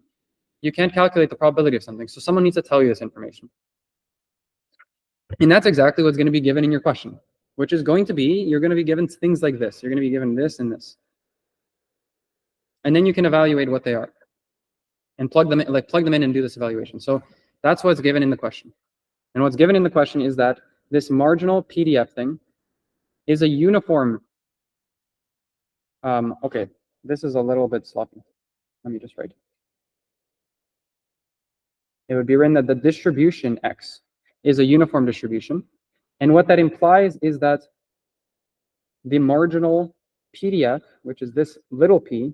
you can't calculate the probability of something. So someone needs to tell you this information. And that's exactly what's going to be given in your question, which is going to be, you're going to be given things like this. You're going to be given this and this. And then you can evaluate what they are and plug them in and do this evaluation. So that's what's given in the question. And what's given in the question is that this marginal PDF thing is a uniform. Okay, this is a little bit sloppy. Let me just write. It would be written that the distribution x is a uniform distribution. And what that implies is that the marginal PDF, which is this little p,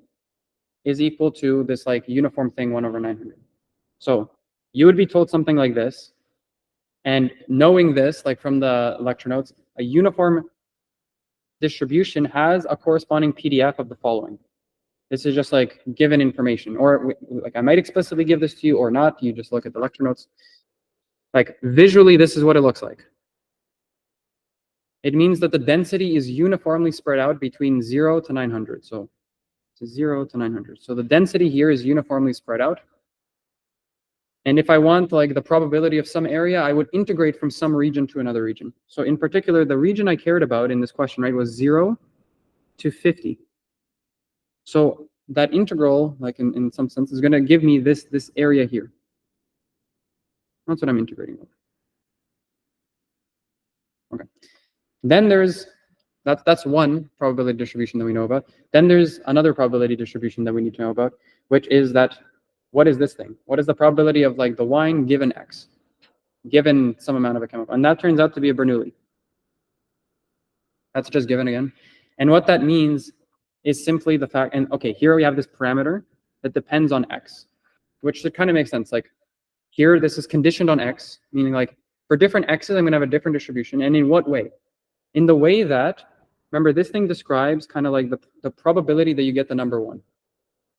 is equal to this like uniform thing 1/900. So you would be told something like this, and knowing this, like from the lecture notes, a uniform distribution has a corresponding PDF of the following. This is just like given information, or like I might explicitly give this to you or not. You just look at the lecture notes. Like visually, this is what it looks like. It means that the density is uniformly spread out between 0 to 900. So it's 0 to 900. So the density here is uniformly spread out. And if I want like the probability of some area, I would integrate from some region to another region. So in particular, the region I cared about in this question, right, was 0 to 50. So that integral, like in some sense, is going to give me this area here. That's what I'm integrating with. Okay. Then there's, that's one probability distribution that we know about. Then there's another probability distribution that we need to know about, which is that, what is this thing? What is the probability of like the wine given X, given some amount of a chemical? And that turns out to be a Bernoulli. That's just given again. And what that means is simply the fact, and okay, here we have this parameter that depends on X, which kind of makes sense. Like here, this is conditioned on X, meaning like for different X's, I'm going to have a different distribution. And in what way? In the way that, remember, this thing describes kind of like the probability that you get the number 1.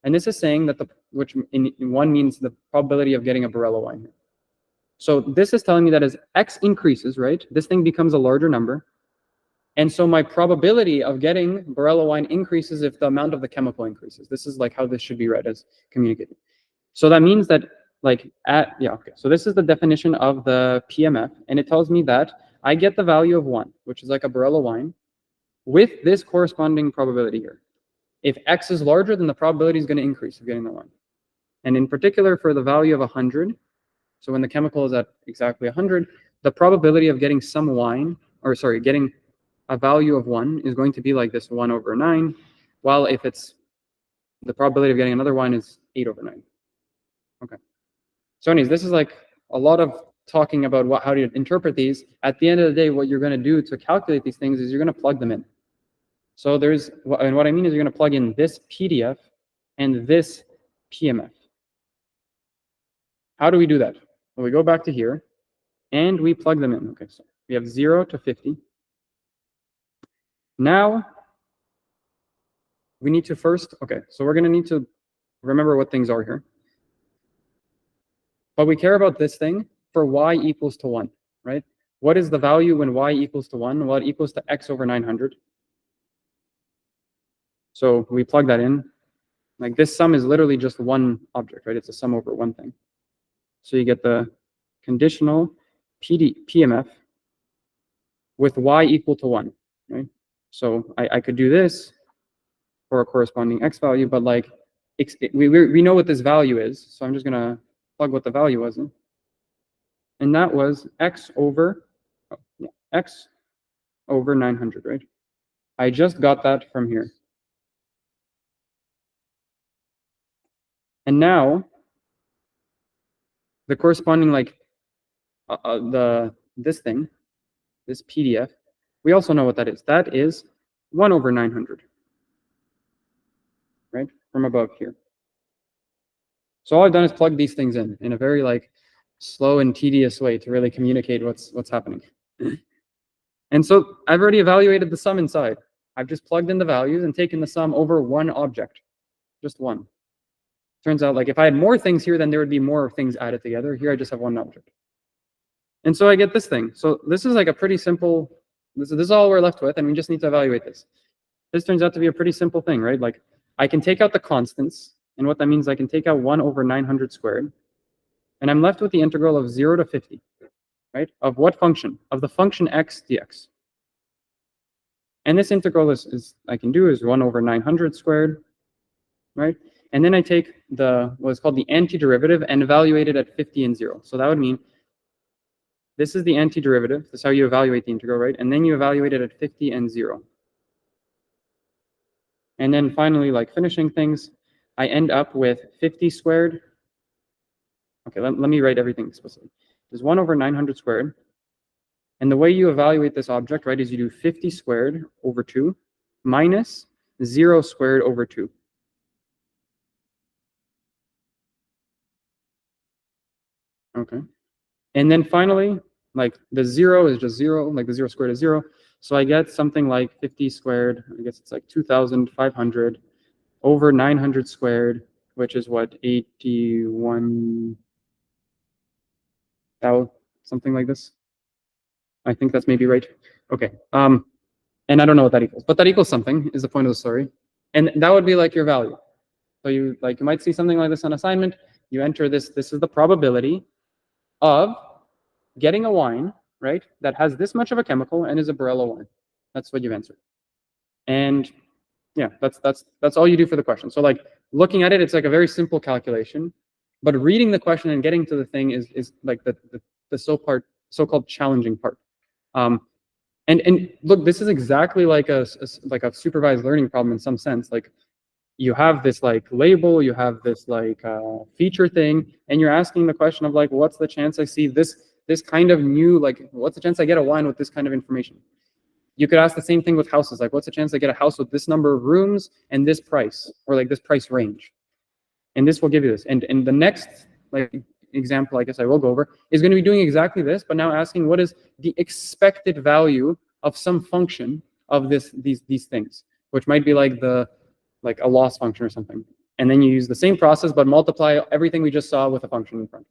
And this is saying that which in 1 means the probability of getting a Barolo wine here. So this is telling me that as X increases, right, this thing becomes a larger number. And so my probability of getting Barolo wine increases if the amount of the chemical increases. This is like how this should be read as communicated. So that means that like okay. So this is the definition of the PMF. And it tells me that I get the value of 1, which is like a Barolo wine, with this corresponding probability here. If X is larger, then the probability is going to increase of getting the wine. And in particular, for the value of 100, so when the chemical is at exactly 100, the probability of getting some wine, or sorry, getting a value of 1 is going to be like this 1/9, while if it's the probability of getting another wine is 8/9. Okay. So anyways, this is like a lot of talking about how to interpret these. At the end of the day, what you're going to do to calculate these things is you're going to plug them in. So and what I mean is you're going to plug in this PDF and this PMF. How do we do that? Well, we go back to here and we plug them in. Okay, so we have 0 to 50. Now we need to first, okay, so we're going to need to remember what things are here. But we care about this thing for y equals to 1, right? what is the value when y equals to 1? Well, it equals to x over 900. So we plug that in. Like this sum is literally just one object, right? It's a sum over one thing. So you get the conditional PMF with y equal to 1, right? So I could do this for a corresponding x value, but like we know what this value is, so I'm just going to plug what the value was in. And that was x over 900, right? I just got that from here. And now the corresponding like this thing, this PDF, we also know what that is. That is 1 over 900, right? From above here. So all I've done is plug these things in a very like slow and tedious way to really communicate what's happening. And so I've already evaluated the sum inside. I've just plugged in the values and taken the sum over one object, just one. Turns out like if I had more things here, then there would be more things added together. Here I just have one object. And so I get this thing. So this is like a pretty simple, this is all we're left with, and we just need to evaluate this. This turns out to be a pretty simple thing, right? Like I can take out the constants, and what that means, I can take out 1 over 900 squared, and I'm left with the integral of 0 to 50, right? Of what function? Of the function x dx. And this integral is I can do is 1 over 900 squared, right? And then I take what's called the antiderivative and evaluate it at 50 and 0. So that would mean this is the antiderivative. That's how you evaluate the integral, right? And then you evaluate it at 50 and 0. And then finally, like finishing things, I end up with 50 squared. Okay, let me write everything explicitly. There's 1 over 900 squared. And the way you evaluate this object, right, is you do 50 squared over 2 minus 0 squared over 2. Okay. And then finally, like the 0 is just 0, like the 0 squared is 0. So I get something like 50 squared, I guess it's like 2,500 over 900 squared, which is what, 81, something like this. I think that's maybe right. Okay. And I don't know what that equals, but that equals something is the point of the story. And that would be like your value. So you might see something like this on assignment. You enter this is the probability of getting a wine, right, that has this much of a chemical and is a Barolo wine. That's what you've answered. And yeah, that's all you do for the question. So like looking at it, it's like a very simple calculation, but reading the question and getting to the thing is like the so-called challenging part. And look, this is exactly like a supervised learning problem in some sense. Like you have this like label, you have this like feature thing, and you're asking the question of like, what's the chance I see this kind of new, like, what's the chance I get a wine with this kind of information? You could ask the same thing with houses, like, what's the chance I get a house with this number of rooms and this price, or like this price range? And this will give you this. And the next like example, I guess I will go over, is going to be doing exactly this, but now asking what is the expected value of some function of these things, which might be like a loss function or something. And then you use the same process, but multiply everything we just saw with a function in front.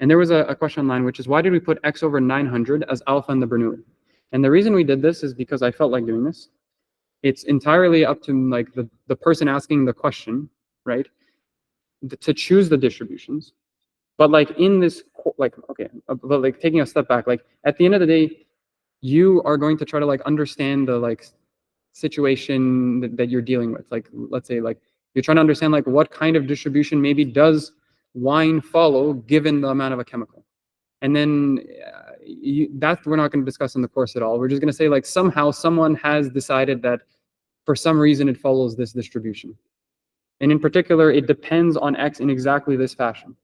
And there was a question online, which is, why did we put x over 900 as alpha in the Bernoulli? And the reason we did this is because I felt like doing this. It's entirely up to like the person asking the question, right, to choose the distributions. But like in this, like, okay, but like taking a step back, like at the end of the day, you are going to try to like understand the like situation that you're dealing with. Like, let's say like you're trying to understand like what kind of distribution maybe does wine follow given the amount of a chemical. And then that we're not going to discuss in the course at all. We're just going to say like somehow someone has decided that for some reason it follows this distribution. And in particular, it depends on x in exactly this fashion.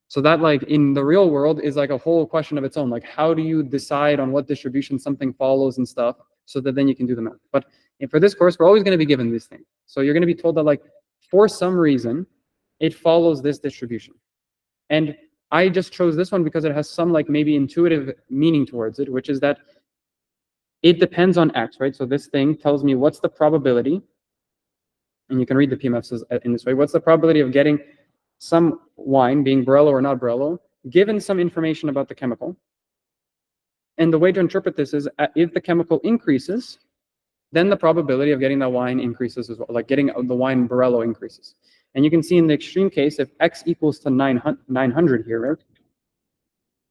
So that like in the real world is like a whole question of its own. Like how do you decide on what distribution something follows and stuff so that then you can do the math? But for this course, we're always going to be given these things. So you're going to be told that like for some reason, it follows this distribution. And I just chose this one because it has some like maybe intuitive meaning towards it, which is that it depends on x, right? So this thing tells me what's the probability, and you can read the PMFs in this way. What's the probability of getting some wine being Barolo or not Barolo, given some information about the chemical? And the way to interpret this is if the chemical increases, then the probability of getting the wine increases as well, like getting the wine Barolo increases. And you can see in the extreme case, if X equals to 900 here,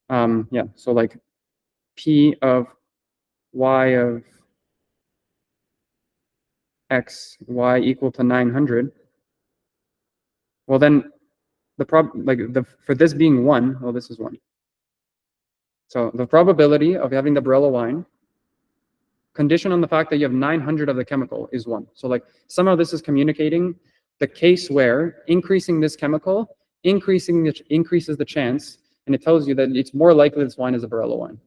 right? Yeah, so like P of Y of X, Y equal to 900. Well, then for this being 1, well, this is 1. So the probability of having the Barolo wine, condition on the fact that you have 900 of the chemical, is 1. So like somehow this is communicating the case where increasing this chemical increases the chance, and it tells you that it's more likely this wine is a Barolo wine.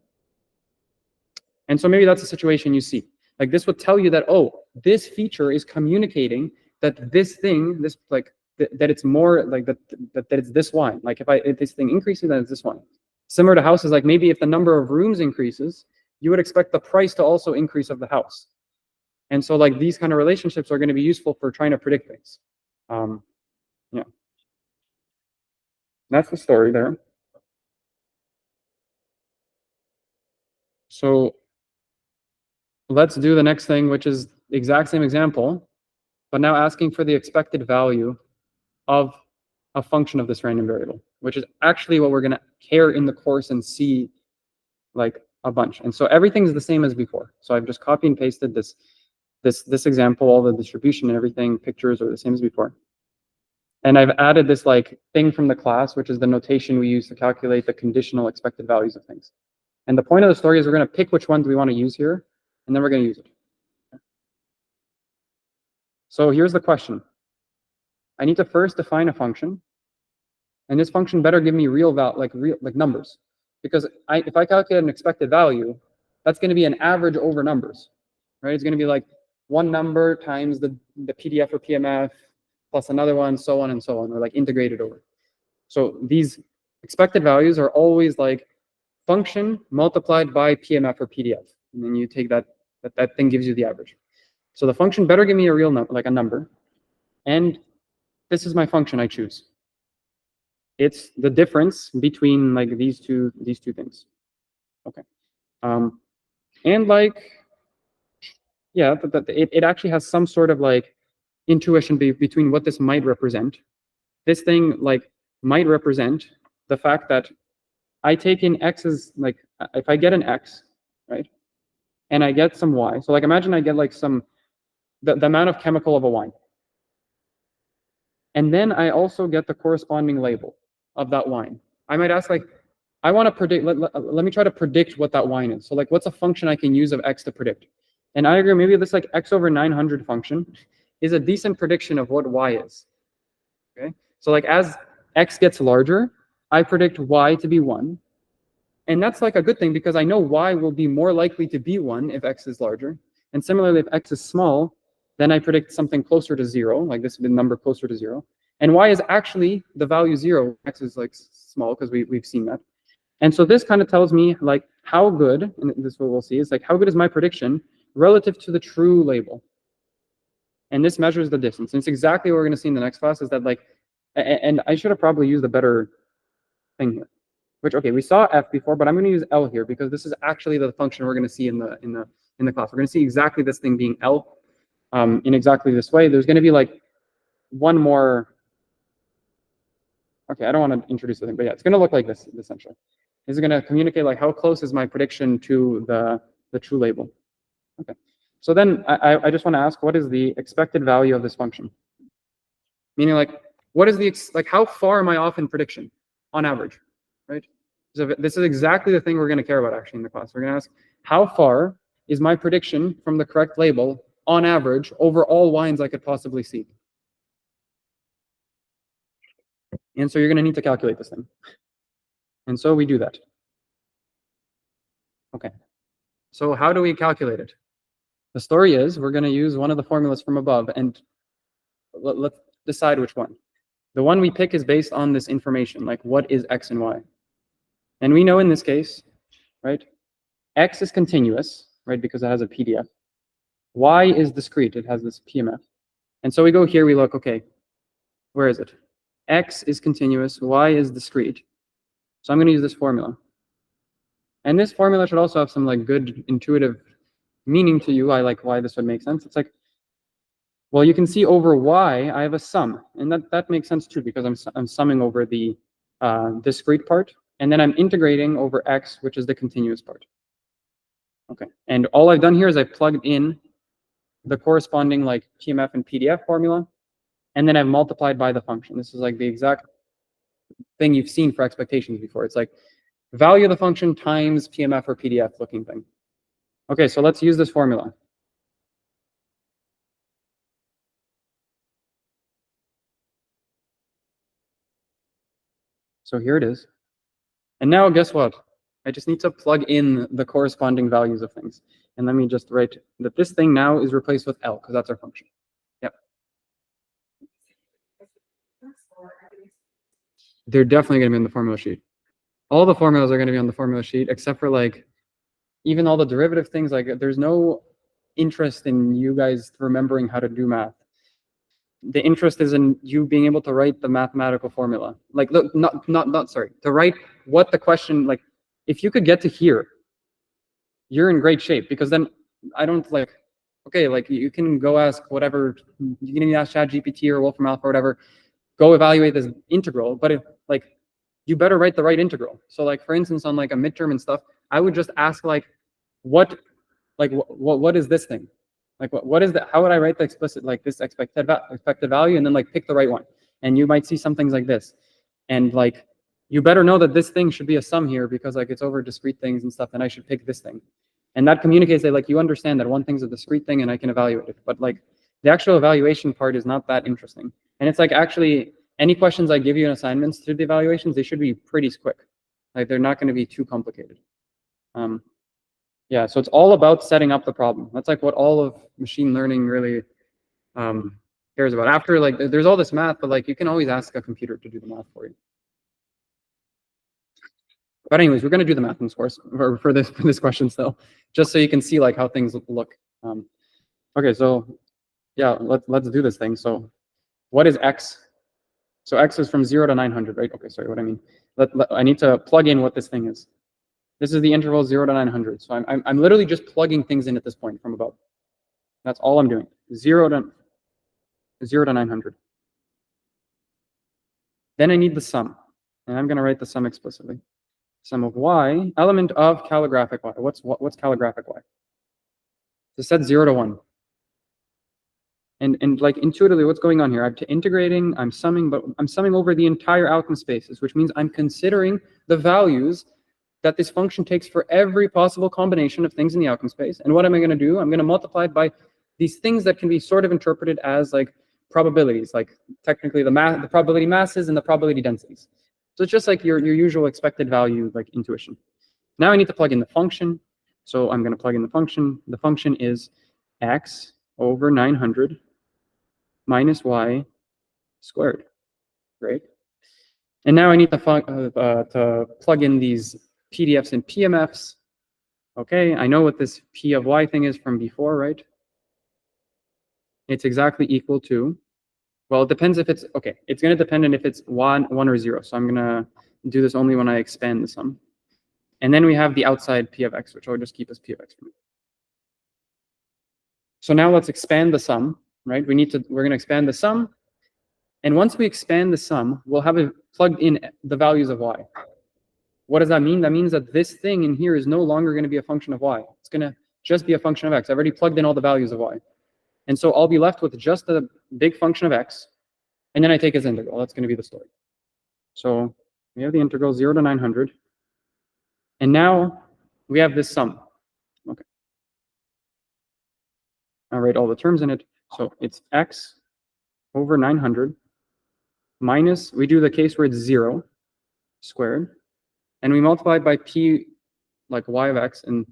And so maybe that's a situation you see. Like this would tell you that, oh, this feature is communicating that this thing, that it's more like that it's this wine. Like if this thing increases, then it's this wine. Similar to houses, like maybe if the number of rooms increases, you would expect the price to also increase of the house. And so like these kind of relationships are going to be useful for trying to predict things. Yeah. That's the story there. So let's do the next thing, which is the exact same example, but now asking for the expected value of a function of this random variable, which is actually what we're going to care in the course and see like a bunch. And so everything's the same as before. So I've just copy and pasted this example, all the distribution and everything, pictures are the same as before. And I've added this like thing from the class, which is the notation we use to calculate the conditional expected values of things. And the point of the story is we're going to pick which ones we want to use here, and then we're going to use it. So here's the question. I need to first define a function, and this function better give me real numbers, because if I calculate an expected value, that's going to be an average over numbers, right? It's going to be like one number times the PDF or PMF plus another one, so on and so on, or like integrated over. So these expected values are always like function multiplied by PMF or PDF, and then you take that thing gives you the average. So the function better give me a real number, like a number, and this is my function I choose. It's the difference between like these two things. Okay, and like yeah, it actually has some sort of like intuition between what this might represent. This thing like might represent the fact that I take in x as like if I get an x, right, and I get some y. So like imagine I get like the amount of chemical of a wine. And then I also get the corresponding label of that wine. I might ask like, I want to predict, let me try to predict what that wine is. So like what's a function I can use of x to predict? And I agree, maybe this like x over 900 function is a decent prediction of what y is. Okay, so like as x gets larger, I predict y to be 1. And that's like a good thing because I know y will be more likely to be 1 if x is larger. And similarly, if x is small, then I predict something closer to 0, like this would be the number closer to 0. And y is actually the value 0. X is like small because we've seen that. And so this kind of tells me like how good, and this is what we'll see, is like how good is my prediction relative to the true label. And this measures the distance. And it's exactly what we're going to see in the next class is that like, and I should have probably used a better thing here. Which, okay, we saw f before, but I'm going to use L here because this is actually the function we're going to see in the class. We're going to see exactly this thing being L in exactly this way. There's going to be like one more. Okay, I don't want to introduce the thing, but yeah, it's going to look like this essentially. This is going to communicate like how close is my prediction to the true label. Okay, so then I just want to ask, what is the expected value of this function? Meaning like, what is the how far am I off in prediction on average? Right? So this is exactly the thing we're going to care about actually in the class. We're going to ask, how far is my prediction from the correct label on average over all wines I could possibly see? And so you're going to need to calculate this thing. And so we do that. Okay. So how do we calculate it? The story is we're going to use one of the formulas from above, and let's decide which one. The one we pick is based on this information, like what is x and y. And we know in this case, right, x is continuous, right, because it has a PDF. Y is discrete, it has this PMF. And so we go here, we look, okay, where is it? X is continuous, Y is discrete. So I'm going to use this formula. And this formula should also have some like good intuitive meaning to you. I like why this would make sense. It's like, well, you can see over y, I have a sum, and that makes sense too because I'm summing over the discrete part, and then I'm integrating over x, which is the continuous part. Okay, and all I've done here is I've plugged in the corresponding like PMF and PDF formula, and then I've multiplied by the function. This is like the exact thing you've seen for expectations before. It's like value of the function times PMF or PDF looking thing. Okay, so let's use this formula. So here it is. And now guess what? I just need to plug in the corresponding values of things. And let me just write that this thing now is replaced with L because that's our function. Yep. They're definitely going to be in the formula sheet. All the formulas are going to be on the formula sheet, except for like even all the derivative things. Like there's no interest in you guys remembering how to do math. The interest is in you being able to write the mathematical formula. Like, look, not sorry, to write what the question, like, if you could get to here, you're in great shape because then I don't like, okay, like you can go ask whatever, you can even ask ChatGPT or Wolfram Alpha or whatever, go evaluate this integral, but if like, you better write the right integral. So like, for instance, on like a midterm and stuff, I would just ask like, what is this thing? Like what is that? How would I write the explicit like this expected value and then like pick the right one? And you might see some things like this, and like you better know that this thing should be a sum here because like it's over discrete things and stuff, and I should pick this thing. And that communicates that like you understand that one thing's a discrete thing and I can evaluate it, but like the actual evaluation part is not that interesting. And it's like actually any questions I give you in assignments through the evaluations, they should be pretty quick. Like they're not going to be too complicated. Yeah, so it's all about setting up the problem. That's like what all of machine learning really cares about. After like, there's all this math, but like you can always ask a computer to do the math for you. But anyways, we're going to do the math in this course for this question still, just so you can see like how things look. Okay, so yeah, let's do this thing. So what is x? So x is from 0 to 900, right? Okay, sorry, what I mean. I need to plug in what this thing is. This is the interval 0 to 900. So I'm literally just plugging things in at this point from above. That's all I'm doing. 0 to 900. Then I need the sum, and I'm going to write the sum explicitly. Sum of y, element of calligraphic y. What's calligraphic y? So set 0 to 1. And like intuitively, what's going on here? I'm integrating, I'm summing, but I'm summing over the entire outcome spaces, which means I'm considering the values that this function takes for every possible combination of things in the outcome space. And what am I going to do? I'm going to multiply it by these things that can be sort of interpreted as like probabilities, like technically the probability masses and the probability densities. So it's just like your usual expected value, like intuition. Now I need to plug in the function. So I'm going to plug in the function. The function is x over 900 minus y squared, right? And now I need to plug in these PDFs and PMFs. Okay, I know what this P of y thing is from before, right? It's exactly equal to, well, it depends if it's, okay, it's going to depend on if it's 1 or 0. So I'm going to do this only when I expand the sum. And then we have the outside P of x, which I'll just keep as P of x for me. So now let's expand the sum, right? We're going to expand the sum. And once we expand the sum, we'll have it plugged in the values of y. What does that mean? That means that this thing in here is no longer going to be a function of y. It's going to just be a function of x. I've already plugged in all the values of y. And so I'll be left with just a big function of x. And then I take its integral. That's going to be the story. So we have the integral 0 to 900. And now we have this sum. Okay. I'll write all the terms in it. So it's x over 900 minus, we do the case where it's 0 squared. And we multiply it by p, like y of x. And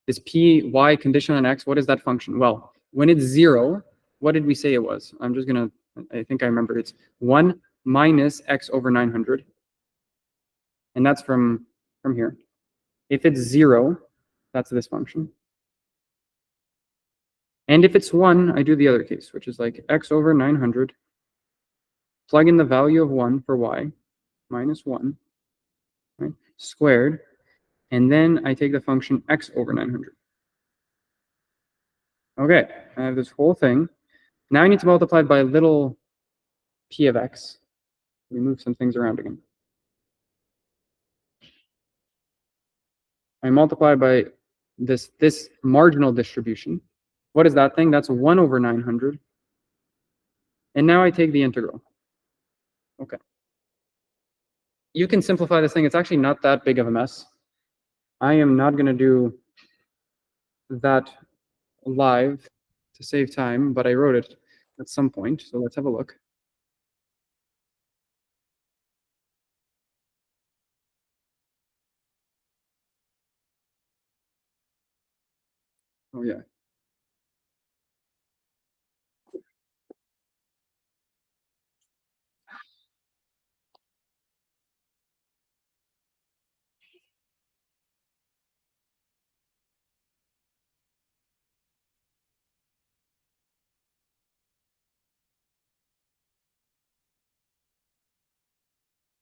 this p, y condition on x, what is that function? Well, when it's 0, what did we say it was? I'm just going to, I think I remember. It's 1 minus x over 900. And that's from here. If it's 0, that's this function. And if it's 1, I do the other case, which is like x over 900, plug in the value of 1 for y, minus 1, right, squared. And then I take the function x over 900. Okay, I have this whole thing. Now I need to multiply it by little p of x. We move some things around again. I multiply by this marginal distribution. What is that thing? That's 1 over 900. And now I take the integral. Okay. You can simplify this thing. It's actually not that big of a mess. I am not going to do that live to save time, but I wrote it at some point. So let's have a look. Oh, yeah.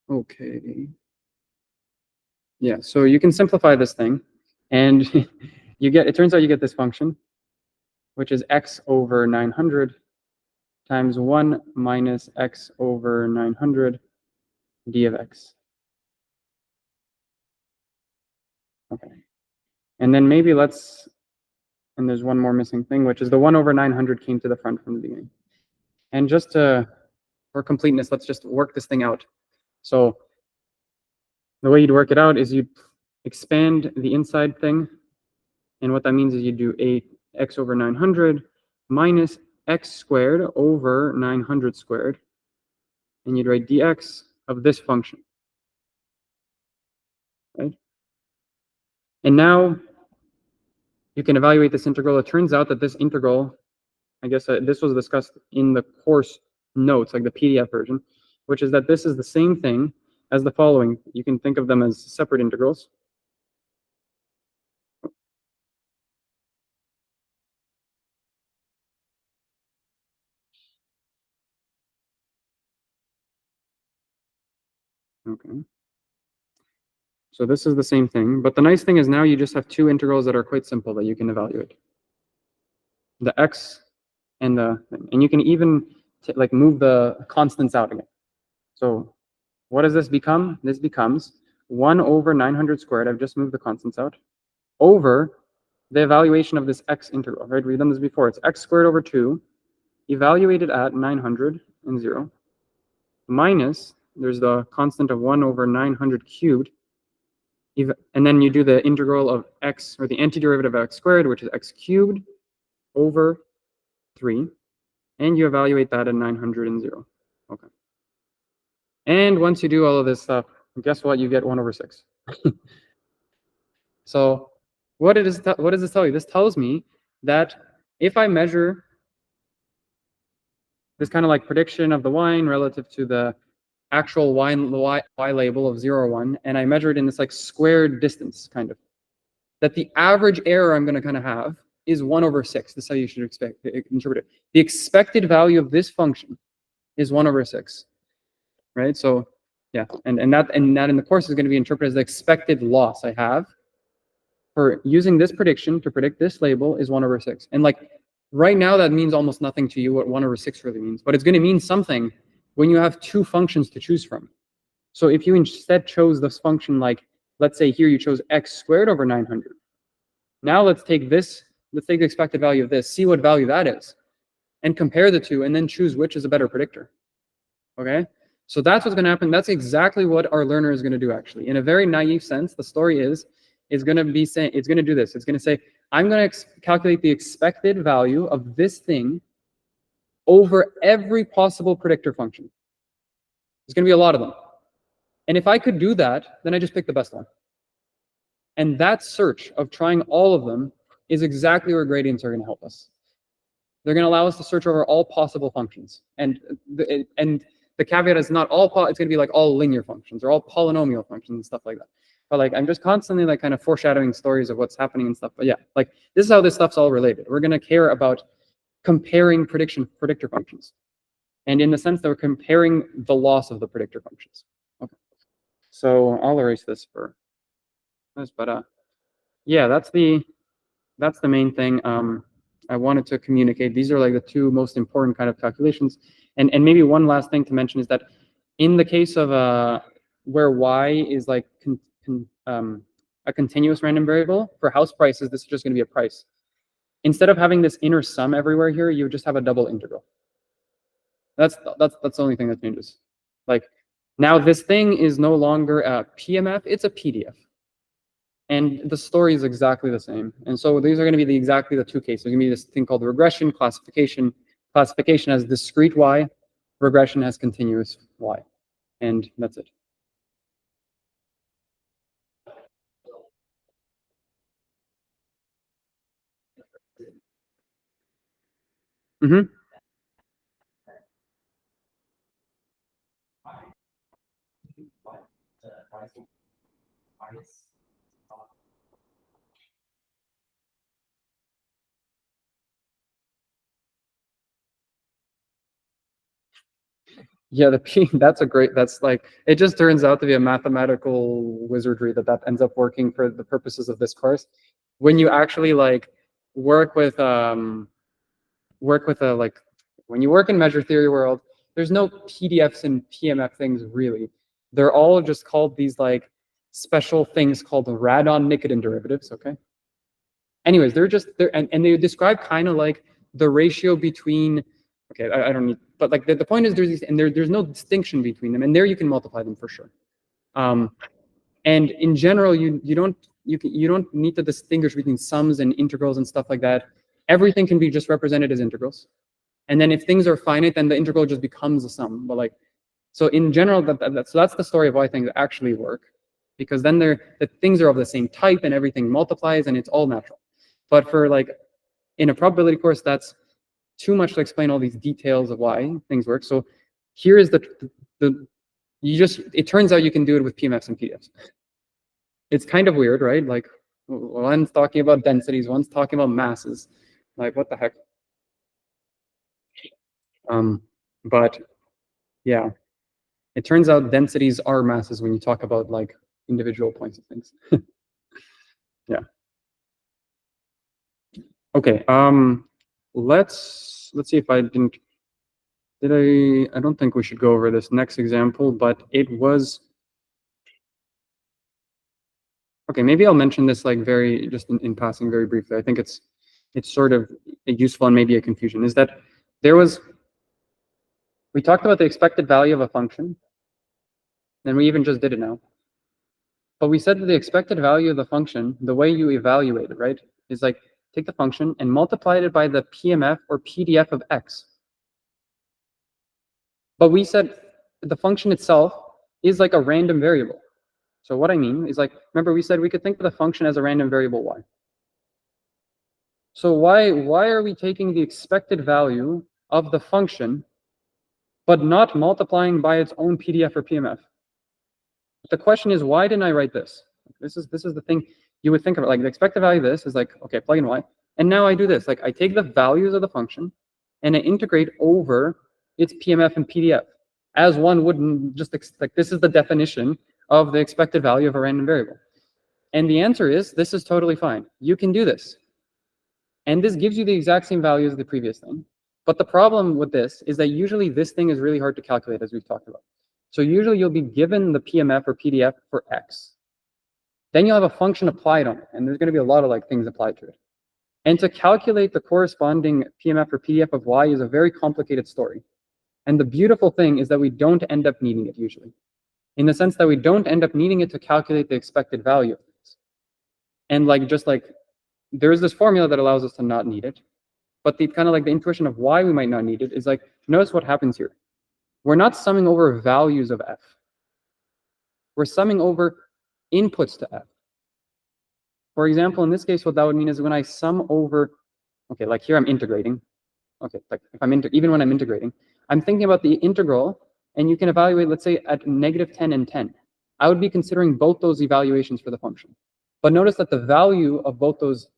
Okay. Yeah, so you can simplify this thing, and it turns out you get this function, which is x over 900 times 1 minus x over 900 d of x. Okay. And then maybe and there's one more missing thing, which is the 1 over 900 came to the front from the beginning. And just for completeness, let's just work this thing out. So the way you'd work it out is you'd expand the inside thing. And what that means is you do x over 900 minus x squared over 900 squared. And you'd write dx of this function. Right? And now you can evaluate this integral. It turns out that this integral, I guess this was discussed in the course notes, like the PDF version, which is that this is the same thing as the following. You can think of them as separate integrals. Okay. So this is the same thing, but the nice thing is now you just have two integrals that are quite simple that you can evaluate. The x and you can even like move the constants out again. So what does this become? This becomes 1 over 900 squared. I've just moved the constants out over the evaluation of this x integral, right? We've done this before. It's x squared over 2 evaluated at 900 and 0 minus, there's the constant of 1 over 900 cubed, and then you do the integral of x, or the antiderivative of x squared, which is x cubed over 3, and you evaluate that at 900 and 0. Okay. And once you do all of this stuff, guess what? You get 1 over 6. So what does this tell you? This tells me that if I measure this kind of like prediction of the wine relative to the actual y label of 0 or 1, and I measure it in this like squared distance, kind of, that the average error I'm going to kind of have is 1 over 6. This is how you should interpret it. The expected value of this function is 1 over 6, right? So yeah, and that in the course is going to be interpreted as the expected loss I have for using this prediction to predict this label is 1 over 6. And like right now, that means almost nothing to you what 1 over 6 really means, but it's going to mean something when you have two functions to choose from. So if you instead chose this function, like let's say here you chose x squared over 900. Now let's take the expected value of this, see what value that is, and compare the two, and then choose which is a better predictor. Okay? So that's what's going to happen. That's exactly what our learner is going to do, actually. In a very naive sense, the story is going to be saying, it's going to do this. It's going to say, I'm going to calculate the expected value of this thing over every possible predictor function. There's going to be a lot of them. And if I could do that, then I just pick the best one. And that search of trying all of them is exactly where gradients are going to help us. They're going to allow us to search over all possible functions. And the caveat is not all, it's going to be like all linear functions or all polynomial functions and stuff like that. But like, I'm just constantly like kind of foreshadowing stories of what's happening and stuff. But yeah, like this is how this stuff's all related. We're going to care about comparing predictor functions. And in the sense that we're comparing the loss of the predictor functions. Okay. So I'll erase this for But yeah, that's the main thing I wanted to communicate. These are like the two most important kind of calculations. And maybe one last thing to mention is that in the case of where y is like a continuous random variable, for house prices, this is just going to be a price. Instead of having this inner sum everywhere here, you would just have a double integral. That's the only thing that changes. Like now this thing is no longer a PMF, it's a PDF. And the story is exactly the same. And so these are going to be exactly the two cases. There's going to be this thing called regression, classification. Classification has discrete y, regression has continuous y. And that's it. Mm-hmm. Yeah, the P, that's like, it just turns out to be a mathematical wizardry that ends up working for the purposes of this course. When you actually like work with when you work in measure theory world, there's no PDFs and PMF things really. They're all just called these like special things called Radon-Nikodym derivatives, okay? Anyways, they're and they describe kind of like the ratio between, okay, I don't need, but like the point is there's these, and there's no distinction between them, and there you can multiply them for sure. And in general, you don't need to distinguish between sums and integrals and stuff like that. Everything can be just represented as integrals. And then if things are finite, then the integral just becomes a sum. But like, so in general, so that's the story of why things actually work, because then the things are of the same type and everything multiplies and it's all natural. But for like in a probability course, that's too much to explain all these details of why things work. So here is it turns out you can do it with PMFs and PDFs. It's kind of weird, right? Like one's talking about densities, one's talking about masses. Like what the heck? But yeah, it turns out densities are masses when you talk about like individual points of things. Yeah. Okay. Let's see if I didn't. I don't think we should go over this next example, but it was. Okay, maybe I'll mention this like just in passing very briefly. I think it's sort of useful and maybe a confusion, is that we talked about the expected value of a function, and we even just did it now. But we said that the expected value of the function, the way you evaluate it, right, is like take the function and multiply it by the PMF or PDF of x. But we said the function itself is like a random variable. So what I mean is like, remember we said we could think of the function as a random variable y. So why are we taking the expected value of the function, but not multiplying by its own PDF or PMF? The question is, why didn't I write this? This is the thing you would think about. Like the expected value of this is like, okay, plug in y. And now I do this. Like I take the values of the function and I integrate over its PMF and PDF, as one wouldn't just like this is the definition of the expected value of a random variable. And the answer is this is totally fine. You can do this. And this gives you the exact same value as the previous thing. But the problem with this is that usually this thing is really hard to calculate, as we've talked about. So usually you'll be given the PMF or PDF for x. Then you'll have a function applied on it, and there's going to be a lot of like things applied to it. And to calculate the corresponding PMF or PDF of y is a very complicated story. And the beautiful thing is that we don't end up needing it usually, in the sense that we don't end up needing it to calculate the expected value of this. And like just like there's this formula that allows us to not need it, but the kind of like the intuition of why we might not need it is like, notice what happens here. We're not summing over values of f. We're summing over inputs to f. For example, in this case, what that would mean is when I sum over, okay, like here I'm integrating. Okay, like if even when I'm integrating, I'm thinking about the integral, and you can evaluate, let's say, at -10 and 10. I would be considering both those evaluations for the function. But notice that the value of both those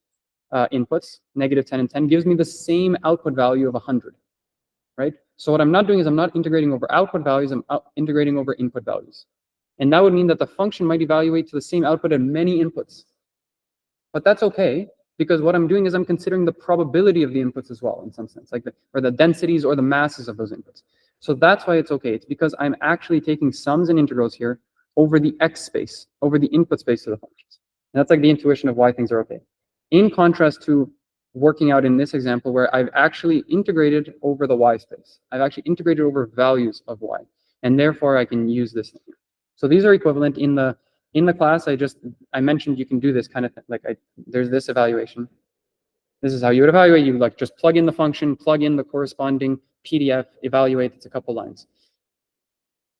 inputs, -10 and 10, gives me the same output value of 100, right? So what I'm not doing is I'm not integrating over output values, I'm integrating over input values. And that would mean that the function might evaluate to the same output at many inputs. But that's okay, because what I'm doing is I'm considering the probability of the inputs as well, in some sense, like or the densities or the masses of those inputs. So that's why it's okay. It's because I'm actually taking sums and integrals here over the x space, over the input space of the functions. And that's like the intuition of why things are okay. In contrast to working out in this example where I've actually integrated over the y space. I've actually integrated over values of y, and therefore I can use this thing. So these are equivalent. In the class, I mentioned you can do this kind of thing. Like there's this evaluation. This is how you would evaluate. You like just plug in the function, plug in the corresponding PDF, evaluate. It's a couple lines.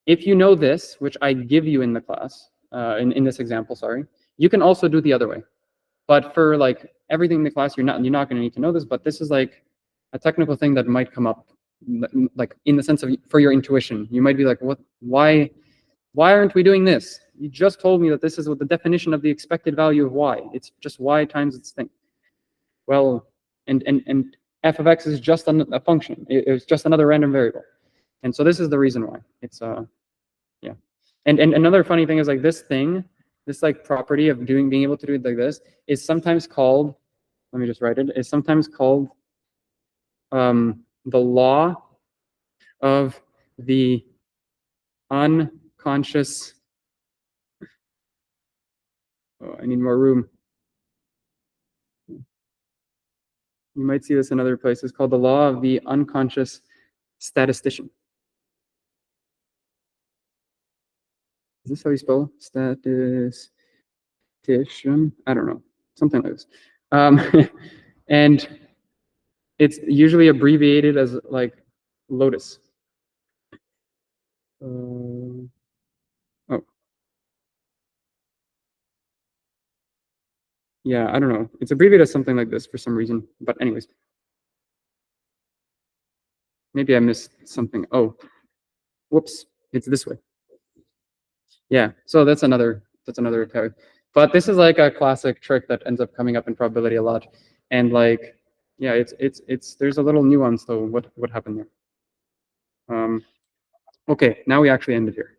If you know this, which I give you in the class, in this example, sorry, you can also do the other way. But for like everything in the class, you're not going to need to know this. But this is like a technical thing that might come up, like in the sense of for your intuition. You might be like, what? Why aren't we doing this? You just told me that this is what the definition of the expected value of y. It's just y times its thing. Well, and f of x is just a function. It's just another random variable. And so this is the reason why. It's yeah. And another funny thing is like this thing, this like property of being able to do it like this is sometimes called, let me just write it, is sometimes called the law of the unconscious. Oh, I need more room. You might see this in other places. It's called the law of the unconscious statistician. Is this how you spell statistician? I don't know, something like this. And it's usually abbreviated as like Lotus. Oh. Yeah, I don't know. It's abbreviated as something like this for some reason. But anyways. Maybe I missed something. Oh, whoops. It's this way. Yeah, so that's another code. But this is like a classic trick that ends up coming up in probability a lot. And like, yeah, it's there's a little nuance though what happened there. Okay, now we actually ended here.